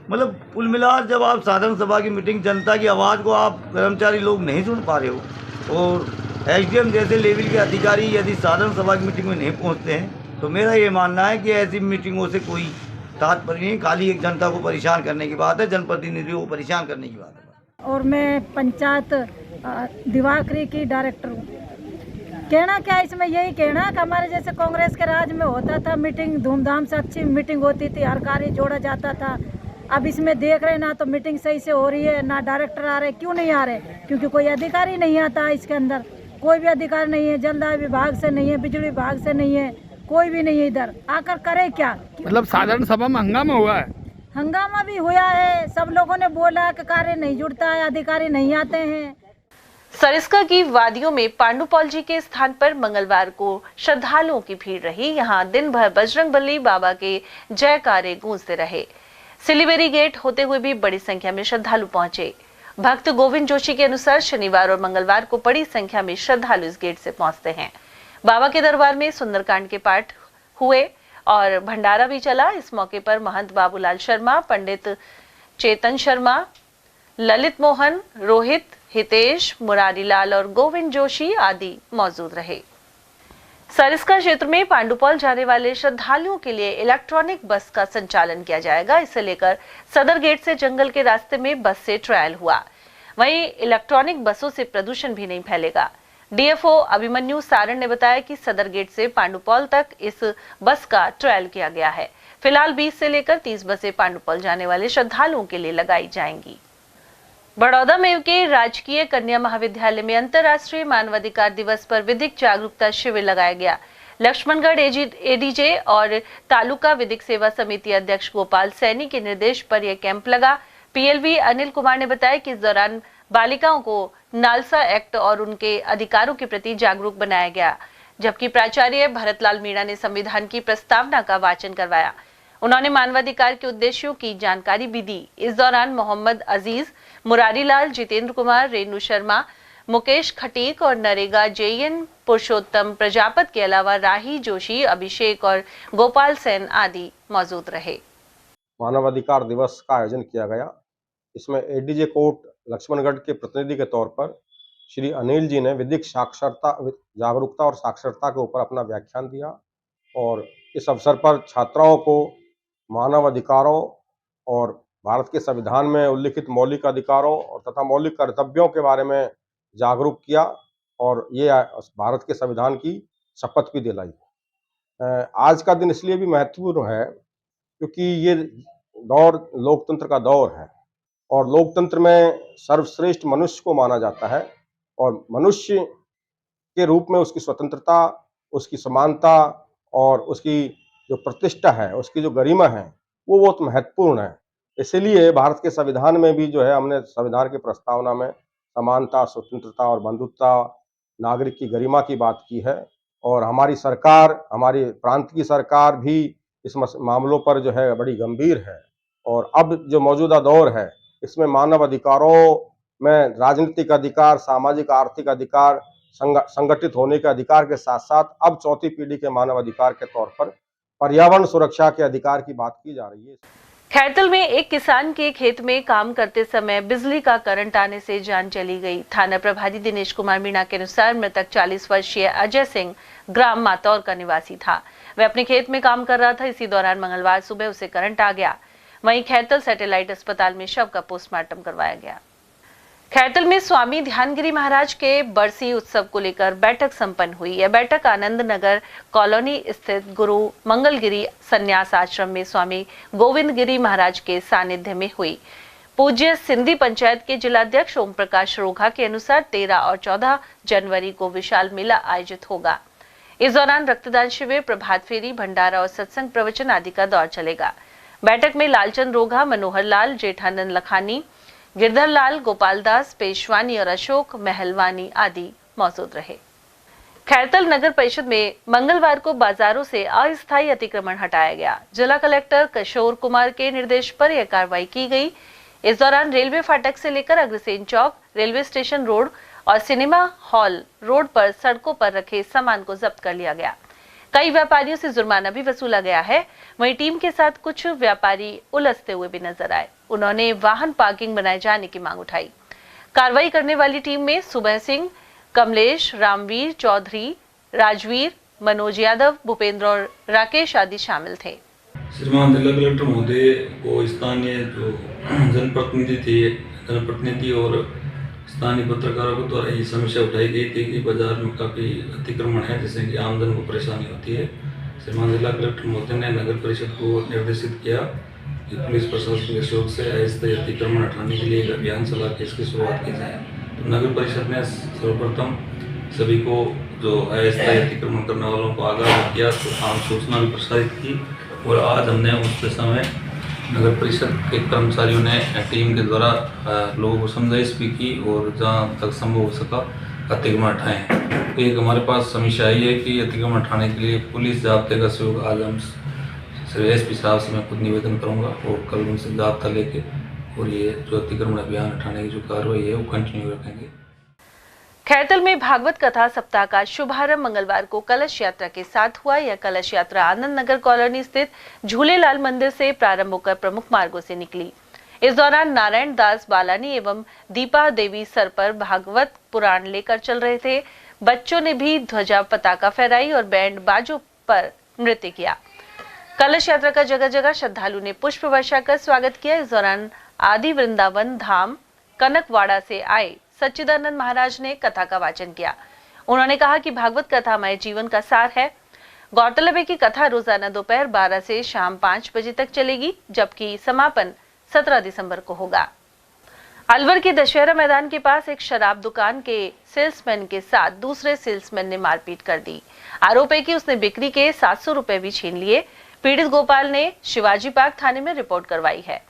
J: मतलब कुल मिलाकर जब आप साधारण सभा की मीटिंग, जनता की आवाज़ को आप कर्मचारी लोग नहीं सुन पा रहे हो और एसडीएम जैसे लेवल के अधिकारी यदि साधारण सभा की मीटिंग में नहीं पहुंचते हैं, तो मेरा ये मानना है कि ऐसी मीटिंगों से कोई तात्पर्य नहीं, खाली एक जनता को परेशान करने की बात है, जनप्रतिनिधियों को परेशान करने की बात है।
V: और मैं पंचायत दिवाकरी की डायरेक्टर हूँ। कहना क्या इसमें यही कहना कि हमारे जैसे कांग्रेस के राज में होता था, मीटिंग धूमधाम से अच्छी मीटिंग होती थी, हर कार्य जोड़ा जाता था। अब इसमें देख रहे ना तो मीटिंग सही से हो रही है, ना डायरेक्टर आ रहे। क्यों नहीं आ रहे? क्योंकि कोई अधिकारी नहीं आता इसके अंदर, कोई भी अधिकारी नहीं है, जलदाय विभाग से नहीं है, बिजली विभाग से नहीं है, कोई भी नहीं है। इधर आकर करे क्या?
L: मतलब साधारण सभा में हंगामा हुआ है?
V: हंगामा भी हुआ है, सब लोगों ने बोला कि कार्य नहीं जुड़ता है, अधिकारी नहीं आते हैं।
B: सरिस्का की वादियों में पांडुपौल जी के स्थान पर मंगलवार को श्रद्धालुओं की भीड़ रही। यहां दिन भर बजरंगबली बाबा के जयकारे गूंजते रहे। सिलीबेरी गेट होते हुए भी बड़ी संख्या में श्रद्धालु पहुंचे। भक्त गोविंद जोशी के अनुसार शनिवार और मंगलवार को बड़ी संख्या में श्रद्धालु इस गेट से पहुंचते हैं। बाबा के दरबार में सुंदरकांड के पाठ हुए और भंडारा भी चला। इस मौके पर महंत बाबूलाल शर्मा, पंडित चेतन शर्मा, ललित मोहन, रोहित, हितेश, मुरारीलाल और गोविंद जोशी आदि मौजूद रहे। सरिस्का क्षेत्र में पांडुपौल जाने वाले श्रद्धालुओं के लिए इलेक्ट्रॉनिक बस का संचालन किया जाएगा। इसे लेकर सदर गेट से जंगल के रास्ते में बस से ट्रायल हुआ। वहीं इलेक्ट्रॉनिक बसों से प्रदूषण भी नहीं फैलेगा। डीएफओ अभिमन्यु सारण ने बताया कि सदर गेट से पांडुपौल तक इस बस का ट्रायल किया गया है। फिलहाल 20 से लेकर 30 बसें पांडुपौल जाने वाले श्रद्धालुओं के लिए लगाई जाएंगी। बड़ौदा में के राजकीय कन्या महाविद्यालय में अंतर्राष्ट्रीय मानवाधिकार दिवस पर विधिक जागरूकता शिविर लगाया गया। लक्ष्मणगढ़ एडीजे और तालुका विधिक सेवा समिति अध्यक्ष गोपाल सैनी के निर्देश पर यह कैंप लगा। पीएलवी अनिल कुमार ने बताया कि इस दौरान बालिकाओं को नालसा एक्ट और उनके अधिकारों के प्रति जागरूक बनाया गया, जबकि प्राचार्य भरतलाल मीणा ने संविधान की प्रस्तावना का वाचन करवाया। उन्होंने मानवाधिकार के उद्देश्यों की जानकारी भी दी। इस दौरान मोहम्मद अजीज, मुरारीलाल, जितेंद्र कुमार, रेणु शर्मा, मुकेश खटीक और नरेगा जेएन पुरुषोत्तम प्रजापत के अलावा राही जोशी, अभिषेक और गोपाल सेन आदि मौजूद रहे।
M: मानवाधिकार दिवस का आयोजन किया गया। इसमें एडीजे कोर्ट लक्ष्मणगढ़ के प्रतिनिधि के तौर पर श्री अनिल जी ने विधिक साक्षरता, जागरूकता और साक्षरता के ऊपर अपना व्याख्यान दिया और इस अवसर पर छात्राओं को मानव अधिकारों और भारत के संविधान में उल्लिखित मौलिक अधिकारों और तथा मौलिक कर्तव्यों के बारे में जागरूक किया और ये भारत के संविधान की शपथ भी दिलाई। आज का दिन इसलिए भी महत्वपूर्ण है क्योंकि ये दौर लोकतंत्र का दौर है और लोकतंत्र में सर्वश्रेष्ठ मनुष्य को माना जाता है और मनुष्य के रूप में उसकी स्वतंत्रता, उसकी समानता और उसकी जो प्रतिष्ठा है, उसकी जो गरिमा है, वो बहुत महत्वपूर्ण है। इसलिए भारत के संविधान में भी जो है हमने संविधान की प्रस्तावना में समानता, स्वतंत्रता और बंधुत्व, नागरिक की गरिमा की बात की है और हमारी सरकार, हमारी प्रांत की सरकार भी इस मामलों पर जो है बड़ी गंभीर है और अब जो मौजूदा दौर है इसमें मानव अधिकारों में राजनीतिक अधिकार, सामाजिक आर्थिक अधिकार, संगठित होने के अधिकार के साथ साथ अब चौथी पीढ़ी के मानव अधिकार के तौर पर पर्यावरण सुरक्षा के अधिकार की बात की जा रही है।
B: खैरतल में एक किसान के खेत में काम करते समय बिजली का करंट आने से जान चली गई। थाना प्रभारी दिनेश कुमार मीणा के अनुसार मृतक 40 वर्षीय अजय सिंह ग्राम मातौर का निवासी था। वह अपने खेत में काम कर रहा था। इसी दौरान मंगलवार सुबह उसे करंट आ गया। वहीं खैरतल सैटेलाइट अस्पताल में शव का पोस्टमार्टम करवाया गया। खैरतल में स्वामी ध्यानगिरी महाराज के बरसी उत्सव को लेकर बैठक संपन्न हुई। यह बैठक आनंद नगर कॉलोनी स्थित गुरु मंगलगिरी संन्यास आश्रम में स्वामी गोविंद गिरी महाराज के सानिध्य में हुई। पूज्य सिंधी पंचायत के जिलाध्यक्ष ओम प्रकाश रोघा के अनुसार 13 और 14 जनवरी को विशाल मेला आयोजित होगा। इस दौरान रक्तदान शिविर, प्रभात फेरी, भंडारा और सत्संग प्रवचन आदि का दौर चलेगा। बैठक में लालचंद रोघा, मनोहर लाल, जेठानंद लखानी, गिरधर लाल, गोपाल दास, पेशवानी और अशोक महलवानी आदि मौजूद रहे। खैरतल नगर परिषद में मंगलवार को बाजारों से अस्थायी अतिक्रमण हटाया गया। जिला कलेक्टर किशोर कुमार के निर्देश पर यह कार्रवाई की गई। इस दौरान रेलवे फाटक से लेकर अग्रसेन चौक, रेलवे स्टेशन रोड और सिनेमा हॉल रोड पर सड़कों पर रखे सामान को जब्त कर लिया गया। कई व्यापारियों से जुर्माना भी वसूला गया है। वहीं टीम के साथ कुछ व्यापारी उलझते हुए भी नजर आए। उन्होंने वाहन पार्किंग बनाए जाने की मांग उठाई। कार्रवाई करने वाली टीम में सुबह सिंह, कमलेश, रामवीर चौधरी, राजवीर, मनोज यादव, भूपेंद्र और राकेश आदि शामिल थे।
N: श्रीमान जिला कलेक्टर महोदय को स्थानीय जो जनप्रतिनिधि और स्थानीय पत्रकारों को द्वारा ये समस्या उठाई गई थी कि बाजार में काफ़ी अतिक्रमण है, जिससे कि आमदन को परेशानी होती है। श्रीमान जिला कलेक्टर महोदय ने नगर परिषद को निर्देशित किया कि पुलिस प्रशासन के सहयोग से अस्थायी अतिक्रमण हटाने के लिए एक अभियान चला के इसकी शुरुआत की जाए। तो नगर परिषद ने सर्वप्रथम सभी को जो अस्थायी अतिक्रमण करने वालों को आगाह किया, तो आम सूचना भी प्रसारित की और आज हमने उस दिशा में नगर परिषद के कर्मचारियों ने टीम के द्वारा लोगों को समझाइश भी की और जहाँ तक संभव हो सका अतिक्रमण हटाएं। तो एक हमारे पास समस्या आई है कि अतिक्रमण हटाने के लिए पुलिस जाब्ते का सहयोग आज हम एसपी साहब से मैं खुद निवेदन करूंगा और कल उनसे जाब्ता लेके और ये जो अतिक्रमण अभियान हटाने की जो कार्रवाई है वो कंटिन्यू रखेंगे।
B: खैरतल में भागवत कथा सप्ताह का शुभारंभ मंगलवार को कलश यात्रा के साथ हुआ। यह कलश यात्रा आनंद नगर कॉलोनी स्थित झूलेलाल मंदिर से प्रारंभ होकर प्रमुख मार्गों से निकली। इस दौरान नारायण दास बालानी एवं दीपा देवी सर पर भागवत पुराण लेकर चल रहे थे। बच्चों ने भी ध्वजा पताका फहराई और बैंड बाजों पर नृत्य किया। कलश यात्रा का जगह जगह श्रद्धालु ने पुष्प वर्षा कर स्वागत किया। इस दौरान आदि वृंदावन धाम कनकवाड़ा से आए सच्चिदानंद महाराज ने कथा का वाचन किया। उन्होंने कहा कि भागवत कथा हमारे जीवन का सार है। गौरतलब है कि कथा रोजाना दोपहर 12 से शाम 5 बजे तक चलेगी, जबकि समापन 17 दिसंबर को होगा। अलवर के दशहरा मैदान के पास एक शराब दुकान के सेल्समैन के साथ दूसरे सेल्समैन ने मारपीट कर दी। आरोप है कि उसने बिक्री के 700 रुपए भी छीन लिए। पीड़ित गोपाल ने शिवाजी पार्क थाने में रिपोर्ट करवाई है।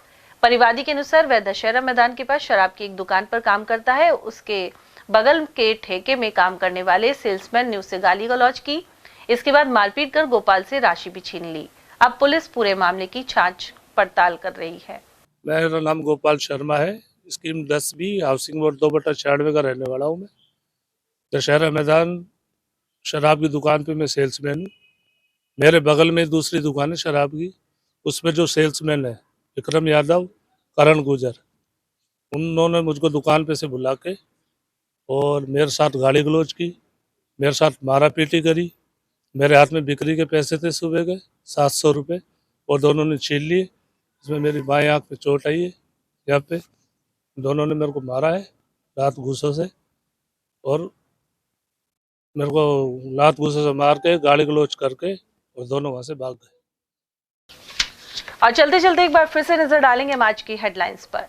B: परिवादी के अनुसार वह दशहरा मैदान के पास शराब की एक दुकान पर काम करता है। उसके बगल के ठेके में काम करने वाले सेल्समैन ने उससे गाली गलौज की। इसके बाद मारपीट कर गोपाल से राशि भी छीन ली। अब पुलिस पूरे मामले की जांच पड़ताल कर रही है।
O: मेरा नाम गोपाल शर्मा है। स्कीम 10B हाउसिंग बोर्ड 2/96 का रहने वाला हूँ। मैं दशहरा मैदान शराब की दुकान पे मैं सेल्समैन हूँ। मेरे बगल में दूसरी दुकान है शराब की, उसमें जो सेल्समैन है विक्रम यादव, करण गुजर, उन्होंने मुझको दुकान पे से बुला के और मेरे साथ गाली गलौज की, मेरे साथ मारा पीटी करी। मेरे हाथ में बिक्री के पैसे थे सुबह के 700 रुपये और दोनों ने छीन लिए। इसमें मेरी बाएं आँख पे चोट आई है। यहाँ पे दोनों ने मेरे को मारा है लात घूसों से और मेरे को लात घूसों से मार के गाली गलौज करके और दोनों वहाँ से भाग गए।
B: और चलते चलते एक बार फिर से नजर डालेंगे हम आज की हेडलाइंस पर।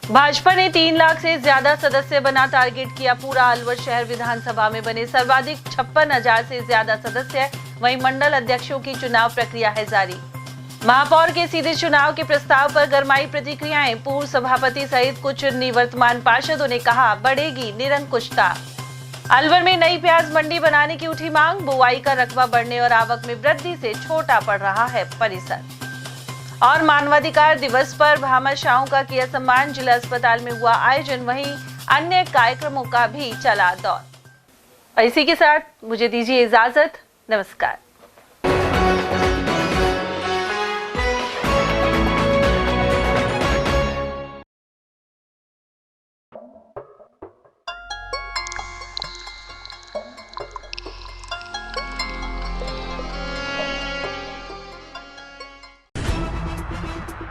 B: भाजपा ने 3 लाख से ज्यादा सदस्य बना टारगेट किया पूरा। अलवर शहर विधानसभा में बने सर्वाधिक 56,000 से ज्यादा सदस्य। वहीं मंडल अध्यक्षों की चुनाव प्रक्रिया है जारी। महापौर के सीधे चुनाव के प्रस्ताव पर गरमाई प्रतिक्रियाएं। पूर्व सभापति सहित कुछ निवर्तमान पार्षदों ने कहा बढ़ेगी निरंकुशता। अलवर में नई प्याज मंडी बनाने की उठी मांग। बुआई का रकबा बढ़ने और आवक में वृद्धि से छोटा पड़ रहा है परिसर। और मानवाधिकार दिवस पर भामाशाहों का किया सम्मान। जिला अस्पताल में हुआ आयोजन, वहीं अन्य कार्यक्रमों का भी चला दौर। और इसी के साथ मुझे दीजिए इजाजत। नमस्कार।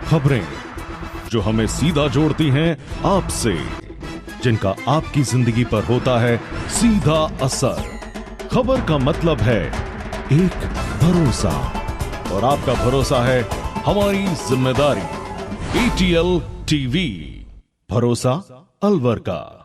F: खबरें जो हमें सीधा जोड़ती हैं आपसे, जिनका आपकी जिंदगी पर होता है सीधा असर। खबर का मतलब है एक भरोसा, और आपका भरोसा है हमारी जिम्मेदारी। ATL TV, भरोसा अलवर का।